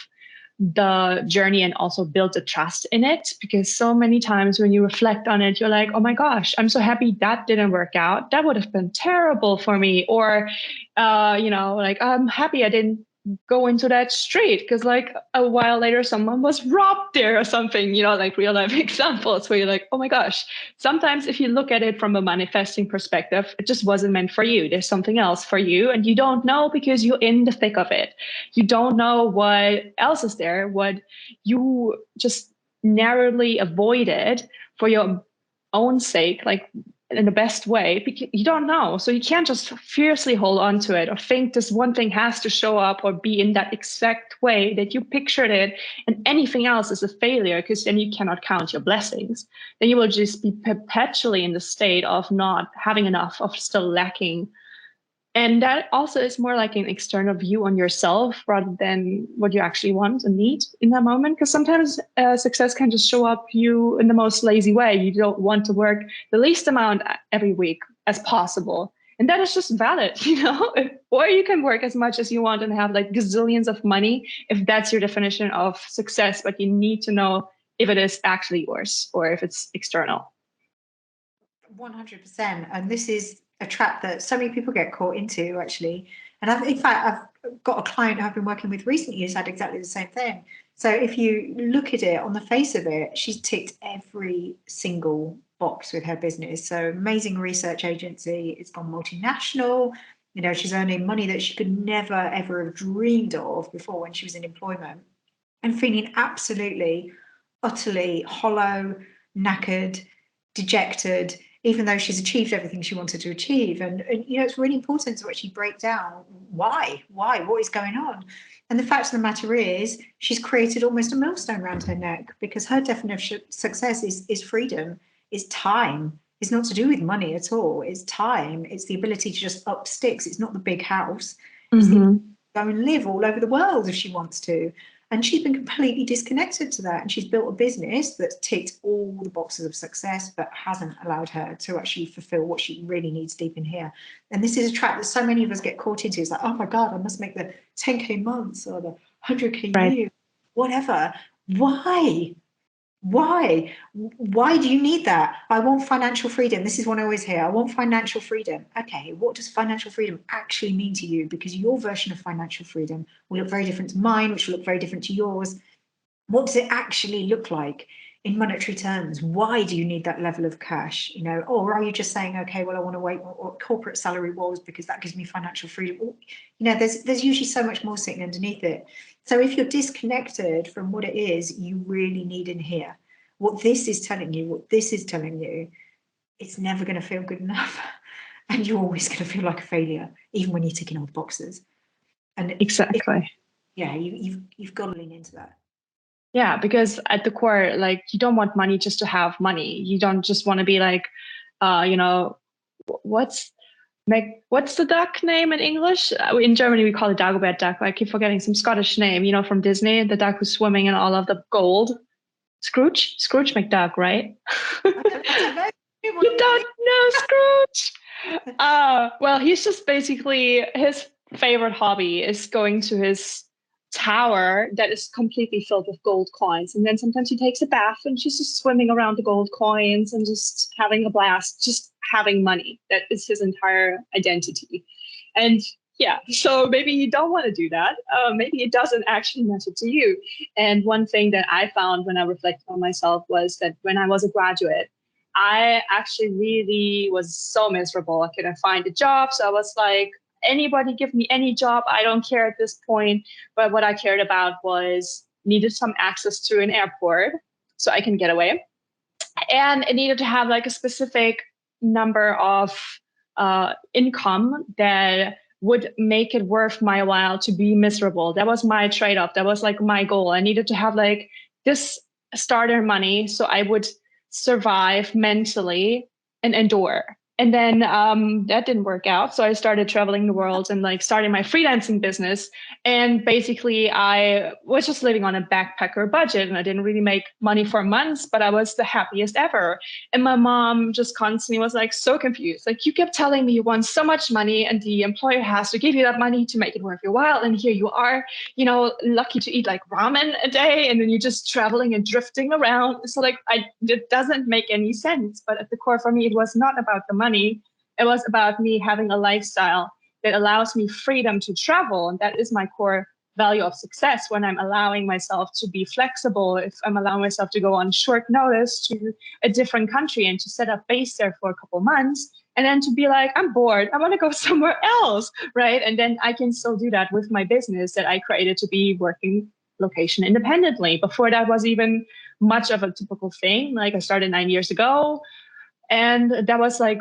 the journey and also build the trust in it. Because so many times when you reflect on it, you're like, oh my gosh, I'm so happy that didn't work out. That would have been terrible for me. Or, like, I'm happy I didn't go into that street because like a while later someone was robbed there or something, like real life examples where you're like, oh my gosh. Sometimes if you look at it from a manifesting perspective, it just wasn't meant for you. There's something else for you and you don't know because you're in the thick of it. You don't know what else is there, what you just narrowly avoided for your own sake, like in the best way, because you don't know. So you can't just fiercely hold on to it or think this one thing has to show up or be in that exact way that you pictured it, and anything else is a failure, because then you cannot count your blessings. Then you will just be perpetually in the state of not having enough, of still lacking. And that also is more like an external view on yourself rather than what you actually want and need in that moment. Because sometimes success can just show up you in the most lazy way. You don't want to work the least amount every week as possible. And that is just valid, or you can work as much as you want and have like gazillions of money if that's your definition of success. But you need to know if it is actually yours or if it's external. 100%. And this is a trap that so many people get caught into, actually. And in fact, I've got a client I've been working with recently who's had exactly the same thing. So if you look at it on the face of it, she's ticked every single box with her business. So amazing research agency, it's gone multinational. You know, she's earning money that she could never, ever have dreamed of before when she was in employment, and feeling absolutely, utterly hollow, knackered, dejected, even though she's achieved everything she wanted to achieve. And you know, it's really important to actually break down why, what is going on. And the fact of the matter is, she's created almost a millstone around her neck, because her definition of success is freedom, is time. It's not to do with money at all. It's time. It's the ability to just up sticks. It's not the big house. It's the ability to go and live all over the world if she wants to. And she's been completely disconnected to that. And she's built a business that's ticked all the boxes of success, but hasn't allowed her to actually fulfill what she really needs deep in here. And this is a trap that so many of us get caught into. It's like, oh my God, I must make the 10K months or the 100K year, whatever. Why? Why do you need that? I want financial freedom. This is what I always hear. I want financial freedom. Okay, what does financial freedom actually mean to you? Because your version of financial freedom will look very different to mine, which will look very different to yours. What does it actually look like in monetary terms? Why do you need that level of cash? You know, or are you just saying, okay, well, I want to wait what corporate salary was because that gives me financial freedom? You know, there's usually so much more sitting underneath it. So if you're disconnected from what it is you really need in here, what this is telling you, it's never going to feel good enough. And you're always going to feel like a failure, even when you're ticking all the boxes. And exactly. You've got to lean into that. Yeah, because at the core, like, you don't want money just to have money. You don't just want to be like, you know, what's the duck name in English? In Germany, we call it Dagobert duck. I keep forgetting some Scottish name, you know, from Disney, the duck who's swimming in all of the gold. Scrooge McDuck, right? You don't know Scrooge? Well, he's just basically, his favorite hobby is going to his tower that is completely filled with gold coins. And then sometimes he takes a bath and she's just swimming around the gold coins and just having a blast, just having money. That is his entire identity. And yeah, so maybe you don't want to do that. Maybe it doesn't actually matter to you. And one thing that I found when I reflected on myself was that when I was a graduate, I actually really was so miserable. I couldn't find a job. So I was like, anybody give me any job. I don't care at this point. But what I cared about was needed some access to an airport so I can get away. And it needed to have like a specific number of income that would make it worth my while to be miserable. That was my trade-off. That was like my goal. I needed to have like this starter money so I would survive mentally and endure. And then that didn't work out. So I started traveling the world and like starting my freelancing business. And basically I was just living on a backpacker budget and I didn't really make money for months, but I was the happiest ever. And my mom just constantly was like so confused. Like, you kept telling me you want so much money and the employer has to give you that money to make it worth your while. And here you are, you know, lucky to eat like ramen a day. And then you're just traveling and drifting around. So like, it doesn't make any sense. But at the core for me, it was not about the money. It was about me having a lifestyle that allows me freedom to travel. And that is my core value of success, when I'm allowing myself to be flexible, if I'm allowing myself to go on short notice to a different country and to set up base there for a couple months, and then to be like, I'm bored, I want to go somewhere else, right? And then I can still do that with my business that I created to be working location independently. Before that was even much of a typical thing. Like, I started 9 years ago, and that was like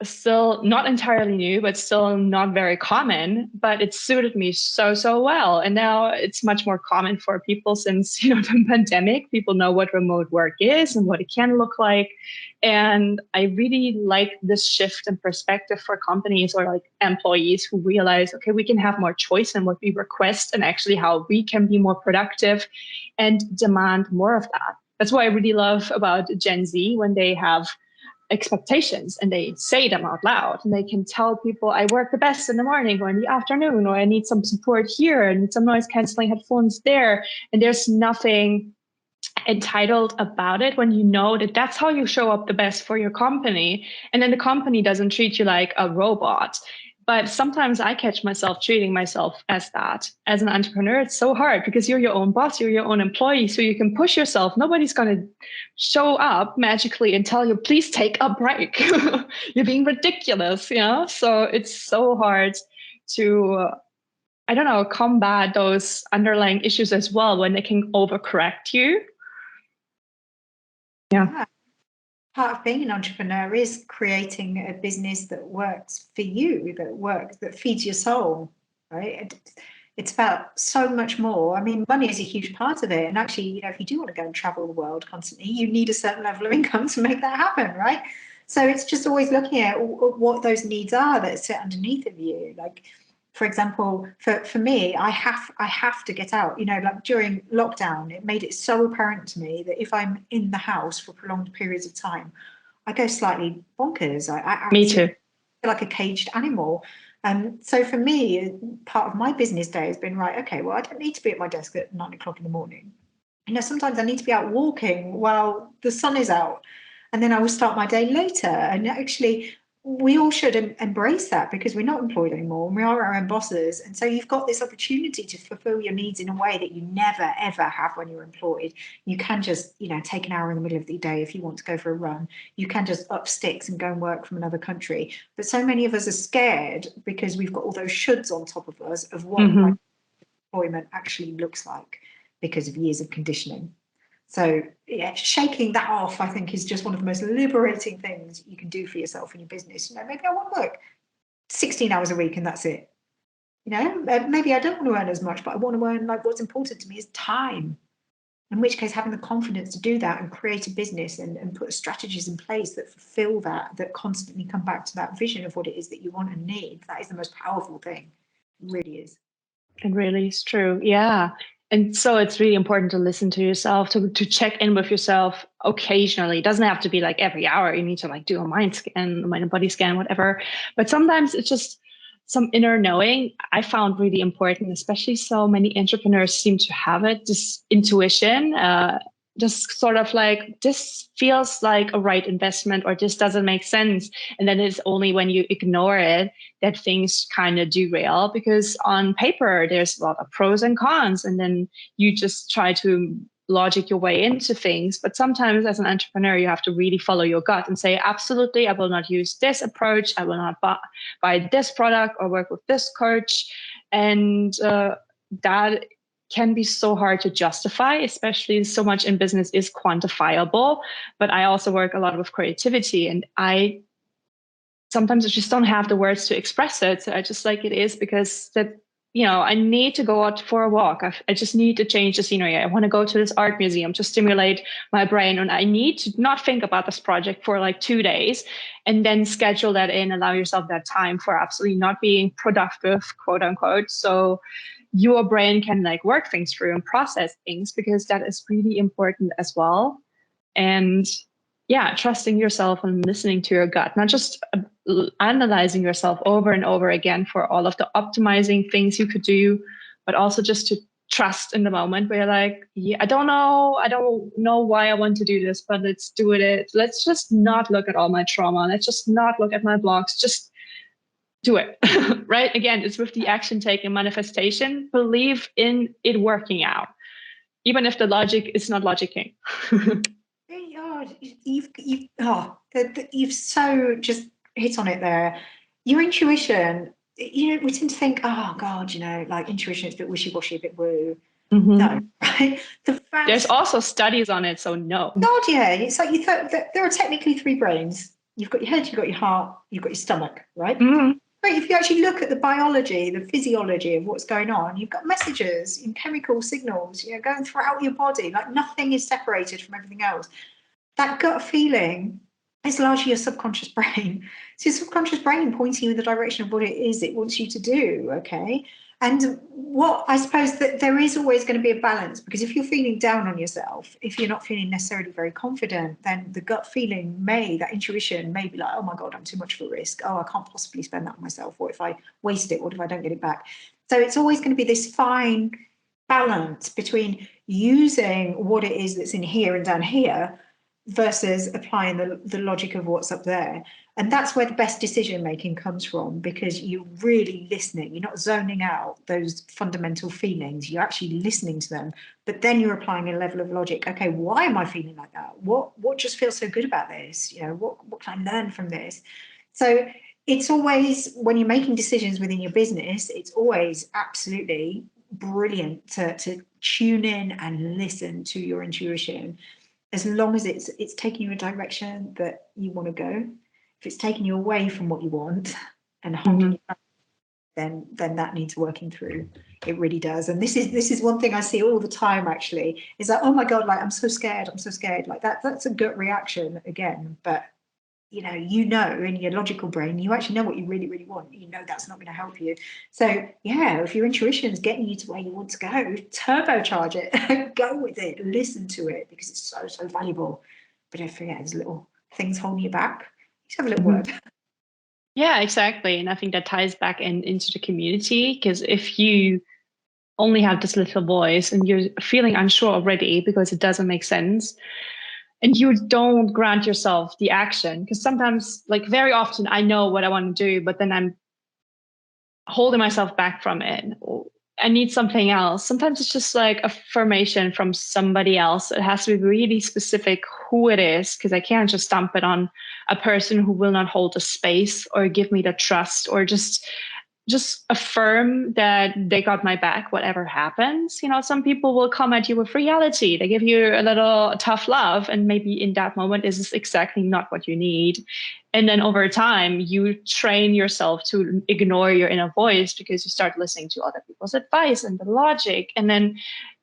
still not entirely new, but still not very common, but it suited me so well. And now it's much more common for people since, you know, the pandemic. People know what remote work is and what it can look like. And I really like this shift in perspective for companies or like employees who realize, okay, we can have more choice in what we request and actually how we can be more productive and demand more of that. That's what I really love about Gen Z, when they have expectations and they say them out loud, and they can tell people, I work the best in the morning or in the afternoon, or I need some support here, I need some noise canceling headphones there. And there's nothing entitled about it when you know that that's how you show up the best for your company. And then the company doesn't treat you like a robot. But sometimes I catch myself treating myself as that. As an entrepreneur, it's so hard because you're your own boss, you're your own employee, so you can push yourself. Nobody's going to show up magically and tell you, please take a break. You're being ridiculous, you know? So it's so hard to, I don't know, combat those underlying issues as well when they can overcorrect you. Yeah. Part of being an entrepreneur is creating a business that works for you, that feeds your soul, right? It's about so much more. I mean, money is a huge part of it. And actually, you know, if you do want to go and travel the world constantly, you need a certain level of income to make that happen, right? So it's just always looking at what those needs are that sit underneath of you. Like, for example, for me, I have to get out. You know, like during lockdown, it made it so apparent to me that if I'm in the house for prolonged periods of time, I go slightly bonkers. I Me too. feel like a caged animal. So for me, part of my business day has been, right, okay, well, I don't need to be at my desk at 9 o'clock in the morning. You know, sometimes I need to be out walking while the sun is out, and then I will start my day later. And actually, we all should embrace that because we're not employed anymore and we are our own bosses. And so you've got this opportunity to fulfill your needs in a way that you never, ever have when you're employed. You can just, you know, take an hour in the middle of the day if you want to go for a run. You can just up sticks and go and work from another country. But so many of us are scared because we've got all those shoulds on top of us of what employment actually looks like because of years of conditioning. So yeah, shaking that off, I think, is just one of the most liberating things you can do for yourself in your business. You know, maybe I want to work 16 hours a week and that's it. You know, maybe I don't want to earn as much, but I want to earn, like, what's important to me is time. In which case, having the confidence to do that and create a business and put strategies in place that fulfill that constantly come back to that vision of what it is that you want and need, that is the most powerful thing. It really is. It really is true. Yeah. And so it's really important to listen to yourself, to check in with yourself occasionally. It doesn't have to be like every hour. You need to like do a mind scan, mind and body scan, whatever. But sometimes it's just some inner knowing I found really important, especially so many entrepreneurs seem to have it, this intuition, just sort of like, this feels like a right investment or this doesn't make sense. And then it's only when you ignore it that things kind of derail, because on paper, there's a lot of pros and cons. And then you just try to logic your way into things. But sometimes as an entrepreneur, you have to really follow your gut and say, absolutely, I will not use this approach. I will not buy this product or work with this coach. And that can be so hard to justify, especially so much in business is quantifiable. But I also work a lot with creativity, and I sometimes just don't have the words to express it. So I just like it is because that, you know, I need to go out for a walk. I just need to change the scenery. I want to go to this art museum to stimulate my brain. And I need to not think about this project for like 2 days and then schedule that in, allow yourself that time for absolutely not being productive, quote unquote. So your brain can like work things through and process things, because that is really important as well. And yeah, trusting yourself and listening to your gut, not just analyzing yourself over and over again for all of the optimizing things you could do, but also just to trust in the moment where you're like, yeah, I don't know why I want to do this, but let's do it. Let's just not look at all my trauma. Let's just not look at my blocks. Just do it. Right? Again, it's with the action taken manifestation. Believe in it working out, even if the logic is not logicking. You've so just hit on it there. Your intuition, you know, we tend to think, oh God, you know, like intuition is a bit wishy-washy, a bit woo. No, right? There's also studies on it, so no. God, yeah. It's like you thought that there are technically 3 brains. You've got your head, you've got your heart, you've got your stomach, right? But if you actually look at the biology, the physiology of what's going on, you've got messages and chemical signals, you know, going throughout your body. Like nothing is separated from everything else. That gut feeling is largely your subconscious brain. So your subconscious brain pointing you in the direction of what it is it wants you to do, okay? And what I suppose that there is always going to be a balance, because if you're feeling down on yourself, if you're not feeling necessarily very confident, then the gut feeling that intuition may be like, oh my God, I'm too much of a risk. Oh, I can't possibly spend that on myself. What if I waste it? What if I don't get it back? So it's always going to be this fine balance between using what it is that's in here and down here versus applying the logic of what's up there. And that's where the best decision making comes from, because you're really listening. You're not zoning out those fundamental feelings. You're actually listening to them, but then you're applying a level of logic. Okay, why am I feeling like that? What just feels so good about this? You know, what can I learn from this? So it's always, when you're making decisions within your business, it's always absolutely brilliant to tune in and listen to your intuition, as long as it's taking you a direction that you want to go. If it's taking you away from what you want and holding you back, then that needs working through. It really does. And this is one thing I see all the time, actually, is that, oh my God, like I'm so scared. Like that's a gut reaction again. But you know, in your logical brain, you actually know what you really, really want. You know that's not going to help you. So yeah, if your intuition is getting you to where you want to go, turbocharge it, go with it, listen to it, because it's so, so valuable. But if there's little things holding you back, just have a little word. Yeah, exactly. And I think that ties back into the community, because if you only have this little voice and you're feeling unsure already because it doesn't make sense, and you don't grant yourself the action, because sometimes, like very often, I know what I want to do, but then I'm holding myself back from it. I need something else. Sometimes it's just like affirmation from somebody else. It has to be really specific who it is, because I can't just dump it on a person who will not hold a space or give me the trust, or just affirm that they got my back, whatever happens. You know, some people will come at you with reality. They give you a little tough love, and maybe in that moment, this is exactly not what you need. And then over time, you train yourself to ignore your inner voice, because you start listening to other people's advice and the logic. And then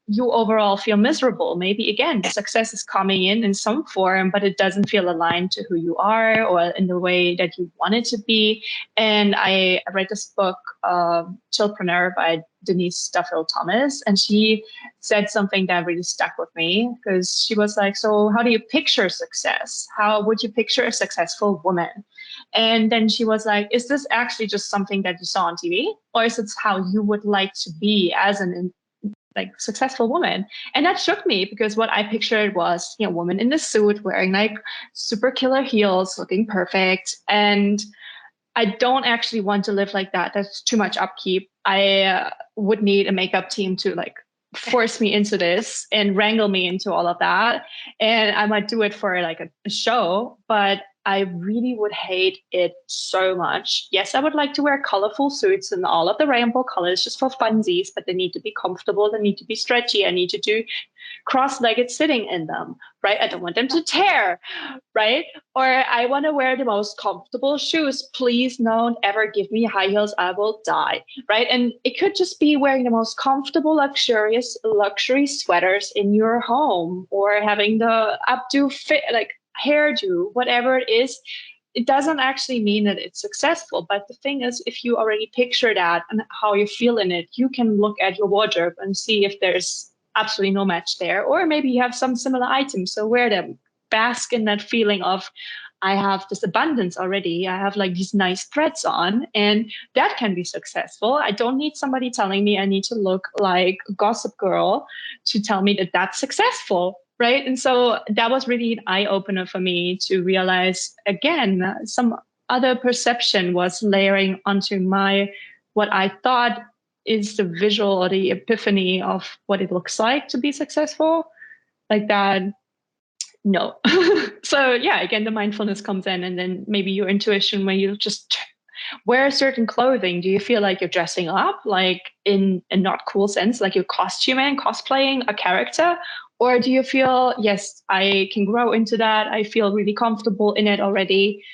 you overall feel miserable. Maybe again, the success is coming in some form, but it doesn't feel aligned to who you are or in the way that you want it to be. And I read this book, Chillpreneur by Denise Duffield Thomas, and she said something that really stuck with me, because she was like, so how do you picture success? How would you picture a successful woman? And then she was like, is this actually just something that you saw on TV, or is it how you would like to be as an like successful woman? And that shook me, because what I pictured was, you know, woman in the suit wearing like super killer heels, looking perfect. And I don't actually want to live like that. That's too much upkeep. I would need a makeup team to like force me into this and wrangle me into all of that. And I might do it for like a show, but I really would hate it so much. Yes, I would like to wear colorful suits and all of the rainbow colors just for funsies, but they need to be comfortable. They need to be stretchy. I need to do cross-legged sitting in them, right? I don't want them to tear, right? Or I want to wear the most comfortable shoes. Please don't ever give me high heels. I will die, right? And it could just be wearing the most comfortable, luxurious luxury sweaters in your home, or having the updo fit, like hairdo, whatever it is. It doesn't actually mean that it's successful. But the thing is, if you already picture that and how you feel in it, you can look at your wardrobe and see if there's absolutely no match there. Or maybe you have some similar items. So wear them, bask in that feeling of, I have this abundance already. I have like these nice threads on, and that can be successful. I don't need somebody telling me I need to look like Gossip Girl to tell me that that's successful. Right. And so that was really an eye opener for me to realize, again, some other perception was layering onto what I thought is the visual or the epiphany of what it looks like to be successful. Like that, no. So yeah, again, the mindfulness comes in, and then maybe your intuition when you just wear certain clothing. Do you feel like you're dressing up, like in a not cool sense, like you're costuming, cosplaying a character? Or do you feel, yes, I can grow into that. I feel really comfortable in it already.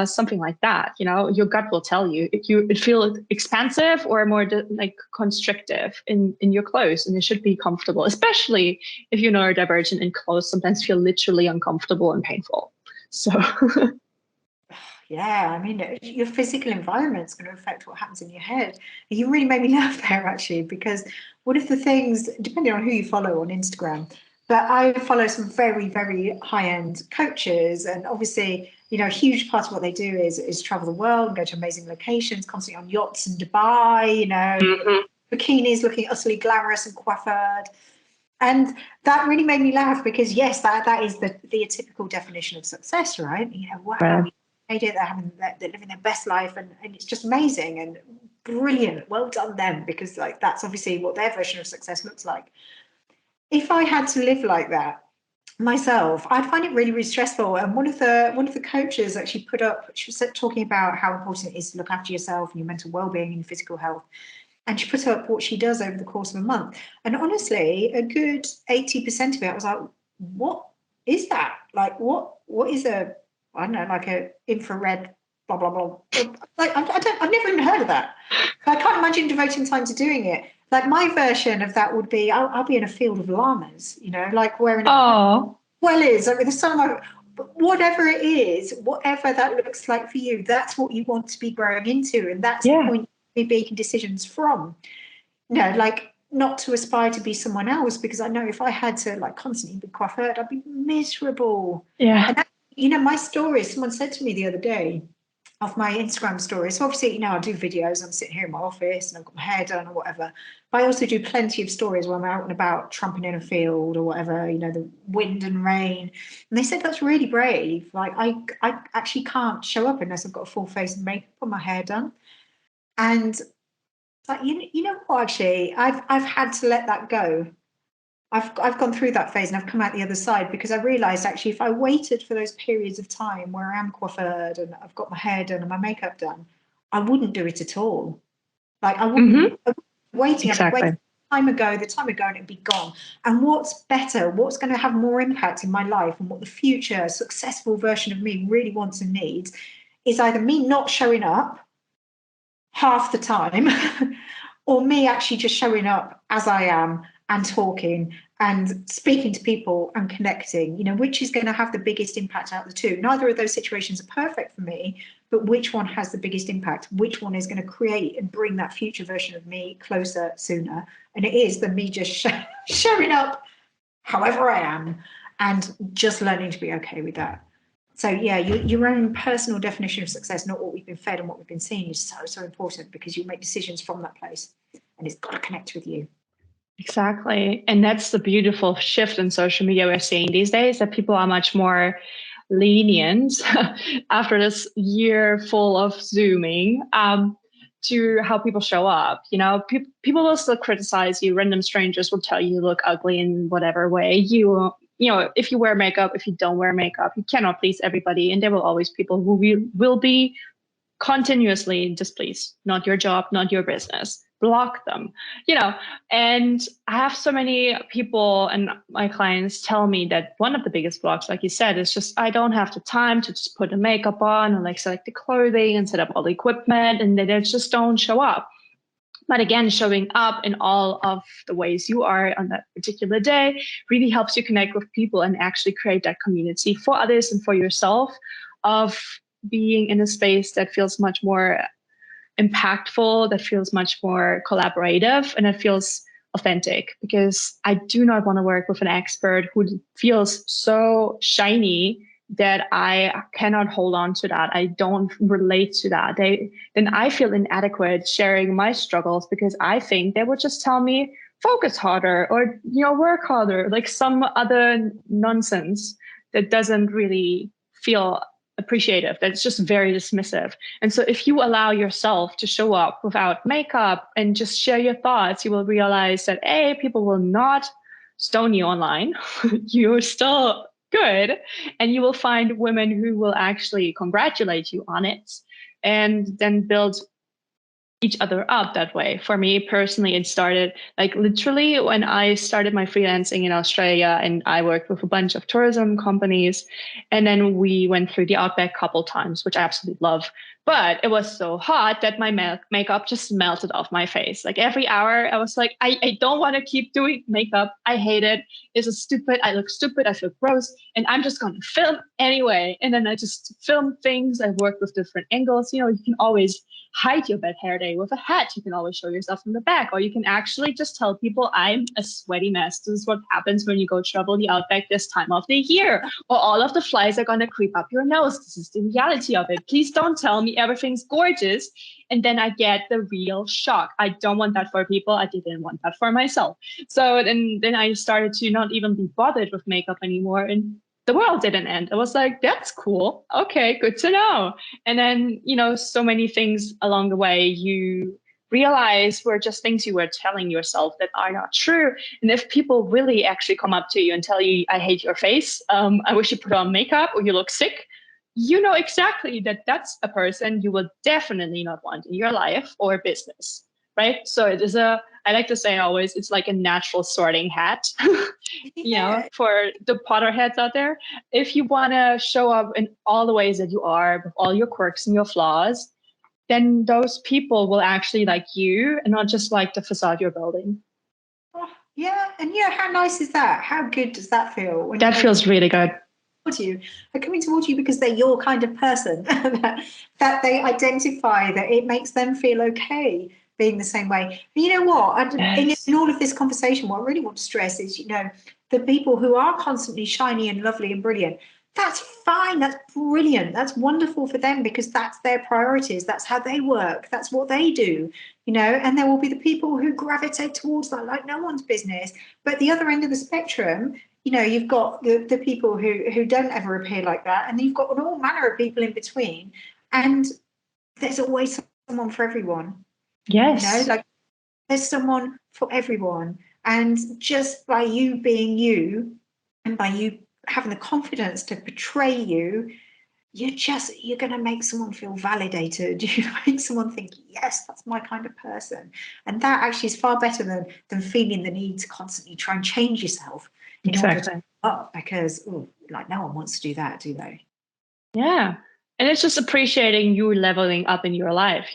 Something like that, you know, your gut will tell you if you feel expansive or more like constrictive in your clothes, and it should be comfortable, especially if you're neurodivergent, and clothes sometimes feel literally uncomfortable and painful. So yeah, I mean, your physical environment's going to affect what happens in your head. You really made me laugh there, actually, because one of the things, depending on who you follow on Instagram, but I follow some very, very high-end coaches, and obviously, you know, a huge part of what they do is travel the world and go to amazing locations, constantly on yachts in Dubai, you know, bikinis looking utterly glamorous and coiffured. And that really made me laugh because, yes, that is the typical definition of success, right? Wow, Right. you made it, they're living their best life, and it's just amazing and brilliant. Well done them, because like that's obviously what their version of success looks like. If I had to live like that myself, I'd find it really, really stressful. And one of the coaches actually put up, she was talking about how important it is to look after yourself and your mental well-being and your physical health. And she put up what she does over the course of a month. And honestly, a good 80% of it, I was like, what is that? Like, what is I don't know, like a infrared, blah, blah, blah. Like, I've never even heard of that. I can't imagine devoting time to doing it. Like, my version of that would be, I'll be in a field of llamas, like wearing Oh, wellies over the sun. Whatever it is, whatever that looks like for you, that's what you want to be growing into. And that's the point be making decisions from, like not to aspire to be someone else, because I know if I had to like constantly be coiffed, I'd be miserable. yeah. And that, my story, someone said to me the other day off my Instagram story. So obviously, I do videos, I'm sitting here in my office and I've got my hair done or whatever. But I also do plenty of stories where I'm out and about tramping in a field or whatever, the wind and rain. And they said that's really brave. Like I actually can't show up unless I've got a full face of makeup and my hair done. And like, you know what, actually, I've had to let that go. I've gone through that phase and I've come out the other side, because I realised actually if I waited for those periods of time where I am coiffed and I've got my hair done and my makeup done, I wouldn't do it at all. Like I wouldn't, waiting. Exactly. I'd wait the time ago and it'd be gone. And what's better, what's going to have more impact in my life, and what the future successful version of me really wants and needs, is either me not showing up half the time or me actually just showing up as I am and talking and speaking to people and connecting, which is going to have the biggest impact out of the two. Neither of those situations are perfect for me, but which one has the biggest impact? Which one is going to create and bring that future version of me closer sooner? And it is the me just showing up however I am and just learning to be okay with that. So yeah, your own personal definition of success, not what we've been fed and what we've been seeing, is so, so important, because you make decisions from that place and it's got to connect with you. Exactly. And that's the beautiful shift in social media we're seeing these days, that people are much more lenient after this year full of Zooming to how people show up. People will still criticize you. Random strangers will tell you look ugly in whatever way. If you wear makeup, if you don't wear makeup, you cannot please everybody. And there will always people who will be continuously displeased. Not your job, not your business. Block them, and I have so many people and my clients tell me that one of the biggest blocks, like you said, is just, I don't have the time to just put the makeup on and like select the clothing and set up all the equipment, and they just don't show up. But again, showing up in all of the ways you are on that particular day really helps you connect with people and actually create that community for others and for yourself, of being in a space that feels much more impactful, that feels much more collaborative, and that feels authentic. Because I do not want to work with an expert who feels so shiny that I cannot hold on to that. I don't relate to that. Then I feel inadequate sharing my struggles, because I think they would just tell me, focus harder, or work harder, like some other nonsense that doesn't really feel appreciative, that's just very dismissive. And so if you allow yourself to show up without makeup and just share your thoughts, you will realize that people will not stone you online. You're still good, and you will find women who will actually congratulate you on it, and then build each other up that way. For me personally, it started like literally when I started my freelancing in Australia, and I worked with a bunch of tourism companies, and then we went through the Outback a couple times, which I absolutely love. But it was so hot that my makeup just melted off my face. Like every hour I was like, I don't want to keep doing makeup. I hate it. This is stupid. I look stupid. I feel gross. And I'm just going to film anyway. And then I just film things. I work with different angles. You can always hide your bad hair days day with a hat. You can always show yourself from the back, or you can actually just tell people I'm a sweaty mess. This is what happens when you go travel the outback this time of the year, or all of the flies are going to creep up your nose. This is the reality of it. Please don't tell me everything's gorgeous. And then I get the real shock. I don't want that for people. I didn't want that for myself. So then I started to not even be bothered with makeup anymore. And the world didn't end. I was like, that's cool. Okay, good to know. And then, so many things along the way you realize were just things you were telling yourself that are not true. And if people really actually come up to you and tell you, I hate your face, I wish you put on makeup, or you look sick, you know exactly that that's a person you will definitely not want in your life or business, right? So it is I like to say always, it's like a natural sorting hat, for the Potterheads out there. If you want to show up in all the ways that you are, with all your quirks and your flaws, then those people will actually like you and not just like the facade you're building. Oh, yeah. And how nice is that? How good does that feel? That feels really good. You are coming towards you because they're your kind of person, that they identify, that it makes them feel okay being the same way. And you know what? Yes. In all of this conversation, what I really want to stress is, the people who are constantly shiny and lovely and brilliant, that's fine. That's brilliant. That's wonderful for them, because that's their priorities. That's how they work. That's what they do, and there will be the people who gravitate towards that like no one's business. But the other end of the spectrum, you've got the people who don't ever appear like that, and you've got all manner of people in between, and there's always someone for everyone. Yes. There's someone for everyone. And just by you being you, and by you having the confidence to portray you, you're going to make someone feel validated. You make someone think, yes, that's my kind of person. And that actually is far better than feeling the need to constantly try and change yourself in order to up, because no one wants to do that, do they? Yeah. And it's just appreciating you leveling up in your life.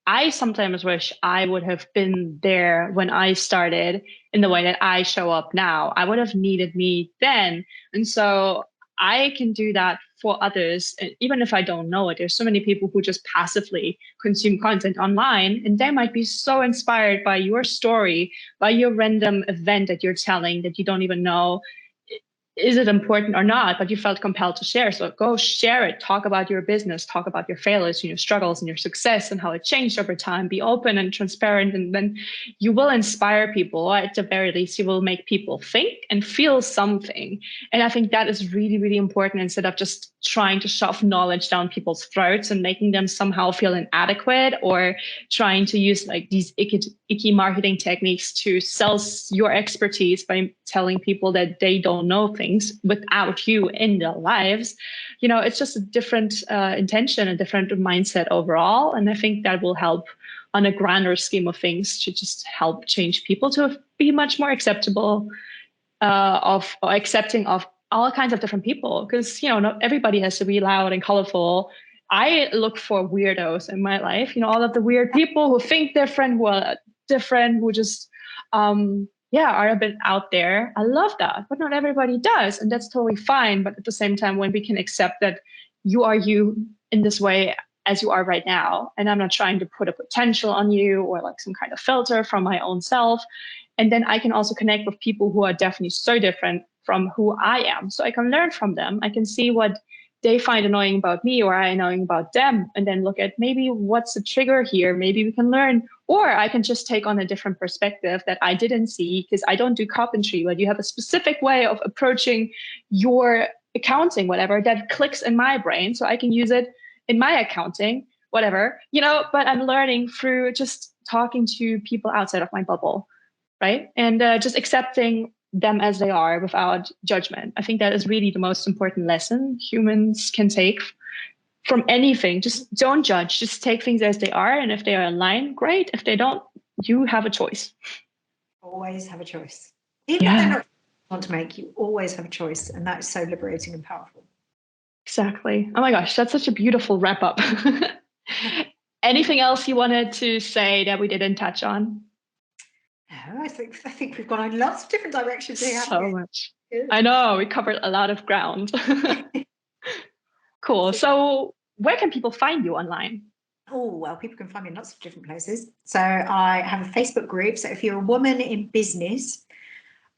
I sometimes wish I would have been there when I started in the way that I show up now. I would have needed me then. And so I can do that for others. And even if I don't know it, there's so many people who just passively consume content online, and they might be so inspired by your story, by your random event that you're telling that you don't even know. Is it important or not, but you felt compelled to share. So go share it. Talk about your business, talk about your failures and your struggles and your success and how it changed over time. Be open and transparent, and then you will inspire people, or at the very least, you will make people think and feel something. And I think that is really, really important, instead of just trying to shove knowledge down people's throats and making them somehow feel inadequate, or trying to use like these icky marketing techniques to sell your expertise by telling people that they don't know things without you in their lives. It's just a different intention, a different mindset overall. And I think that will help on a grander scheme of things to just help change people to be much more acceptable accepting of all kinds of different people. Because, not everybody has to be loud and colorful. I look for weirdos in my life, all of the weird people who think different, who are different, who just, are a bit out there. I love that, but not everybody does. And that's totally fine. But at the same time, when we can accept that you are you in this way as you are right now, and I'm not trying to put a potential on you or like some kind of filter from my own self. And then I can also connect with people who are definitely so different from who I am. So I can learn from them. I can see what they find annoying about me, or I annoying about them, and then look at maybe what's the trigger here. Maybe we can learn, or I can just take on a different perspective that I didn't see, because I don't do carpentry, but you have a specific way of approaching your accounting, whatever, that clicks in my brain. So I can use it in my accounting, whatever, but I'm learning through just talking to people outside of my bubble, right? And just accepting them as they are without judgment. I think that is really the most important lesson humans can take from anything. Just don't judge. Just take things as they are. And if they are in line, great. If they don't, you have a choice. Always have a choice. Even if they're not want to make, you always have a choice. And that is so liberating and powerful. Exactly. Oh my gosh, that's such a beautiful wrap up. Anything else you wanted to say that we didn't touch on? I think we've gone in lots of different directions here. So much. Good. I know, we covered a lot of ground. Cool. So where can people find you online? Oh, well, people can find me in lots of different places. So I have a Facebook group. So if you're a woman in business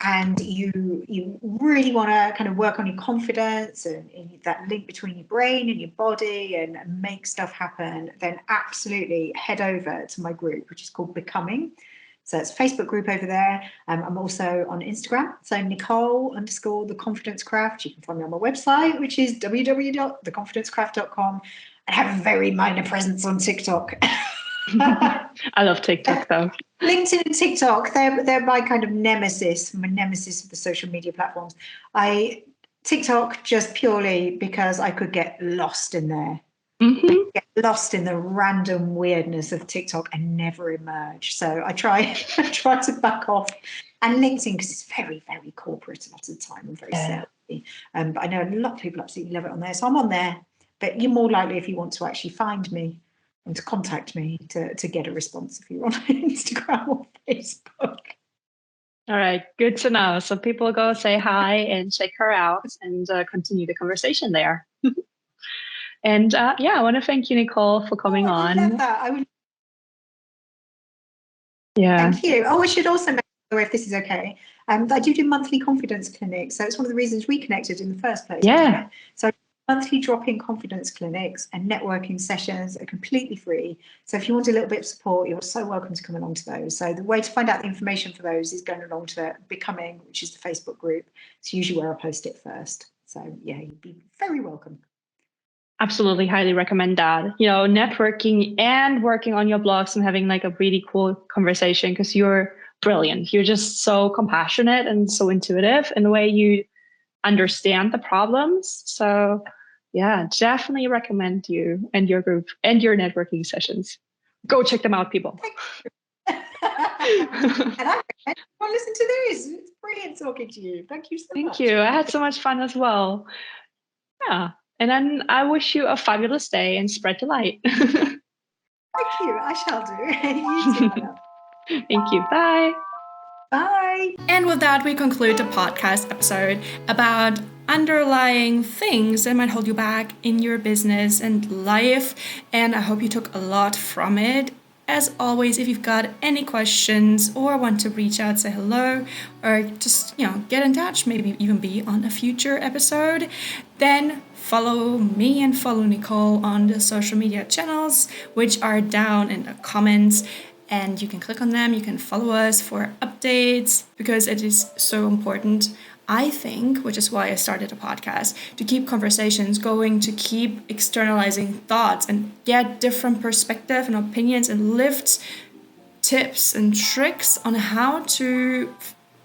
and you really want to kind of work on your confidence and that link between your brain and your body and make stuff happen, then absolutely head over to my group, which is called Becoming. So it's a Facebook group over there. I'm also on Instagram. So Nicole_the Confidence Craft. You can find me on my website, which is www.theconfidencecraft.com. I have a very minor presence on TikTok. I love TikTok though. LinkedIn and TikTok, they're my kind of nemesis, of the social media platforms. TikTok just purely because I could get lost in there. Mm-hmm. Get lost in the random weirdness of TikTok and never emerge. So I try to back off. And LinkedIn, because it's very, very corporate a lot of the time and very salesy. But I know a lot of people absolutely love it on there. So I'm on there. But you're more likely, if you want to actually find me and to contact me, to get a response if you're on Instagram or Facebook. All right, good to know. So people go say hi and check her out and continue the conversation there. And I want to thank you, Nicole, for coming on. I love that. Yeah. Thank you. Oh, I should also mention, if this is okay, I do monthly confidence clinics. So it's one of the reasons we connected in the first place. Yeah. So monthly drop-in confidence clinics and networking sessions are completely free. So if you want a little bit of support, you're so welcome to come along to those. So the way to find out the information for those is going along to Becoming, which is the Facebook group. It's usually where I post it first. So yeah, you'd be very welcome. Absolutely, highly recommend that. Networking and working on your blogs and having like a really cool conversation, because you're brilliant. You're just so compassionate and so intuitive in the way you understand the problems. So yeah, definitely recommend you and your group and your networking sessions. Go check them out, people. And I recommend you listen to this. It's brilliant talking to you. Thank you so much. Thank you. I had so much fun as well. Yeah. And then I wish you a fabulous day and spread the light. Thank you. I shall do. You too, Anna. Thank you. Bye. Bye. And with that, we conclude the podcast episode about underlying things that might hold you back in your business and life. And I hope you took a lot from it. As always, if you've got any questions or want to reach out, say hello, or just, get in touch, maybe even be on a future episode, then follow me and follow Nicole on the social media channels, which are down in the comments. And you can click on them, you can follow us for updates, because it is so important, I think, which is why I started a podcast, to keep conversations going, to keep externalizing thoughts and get different perspectives and opinions and lift tips and tricks on how to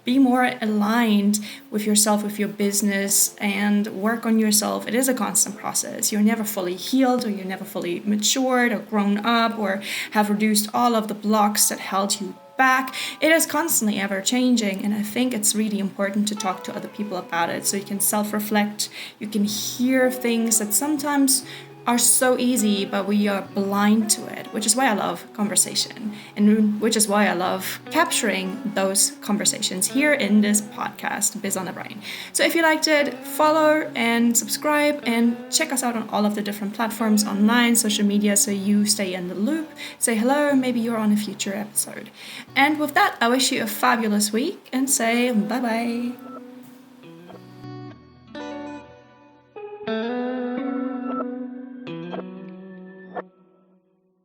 be more aligned with yourself, with your business, and work on yourself. It is a constant process. You're never fully healed, or you're never fully matured or grown up, or have reduced all of the blocks that held you back. It is constantly ever changing, and I think it's really important to talk to other people about it, so you can self-reflect, you can hear things that sometimes are so easy, but we are blind to it, which is why I love conversation, and which is why I love capturing those conversations here in this podcast, Biz on the Brain. So if you liked it, follow and subscribe, and check us out on all of the different platforms online, social media, so you stay in the loop. Say hello, maybe you're on a future episode. And with that, I wish you a fabulous week, and say bye-bye.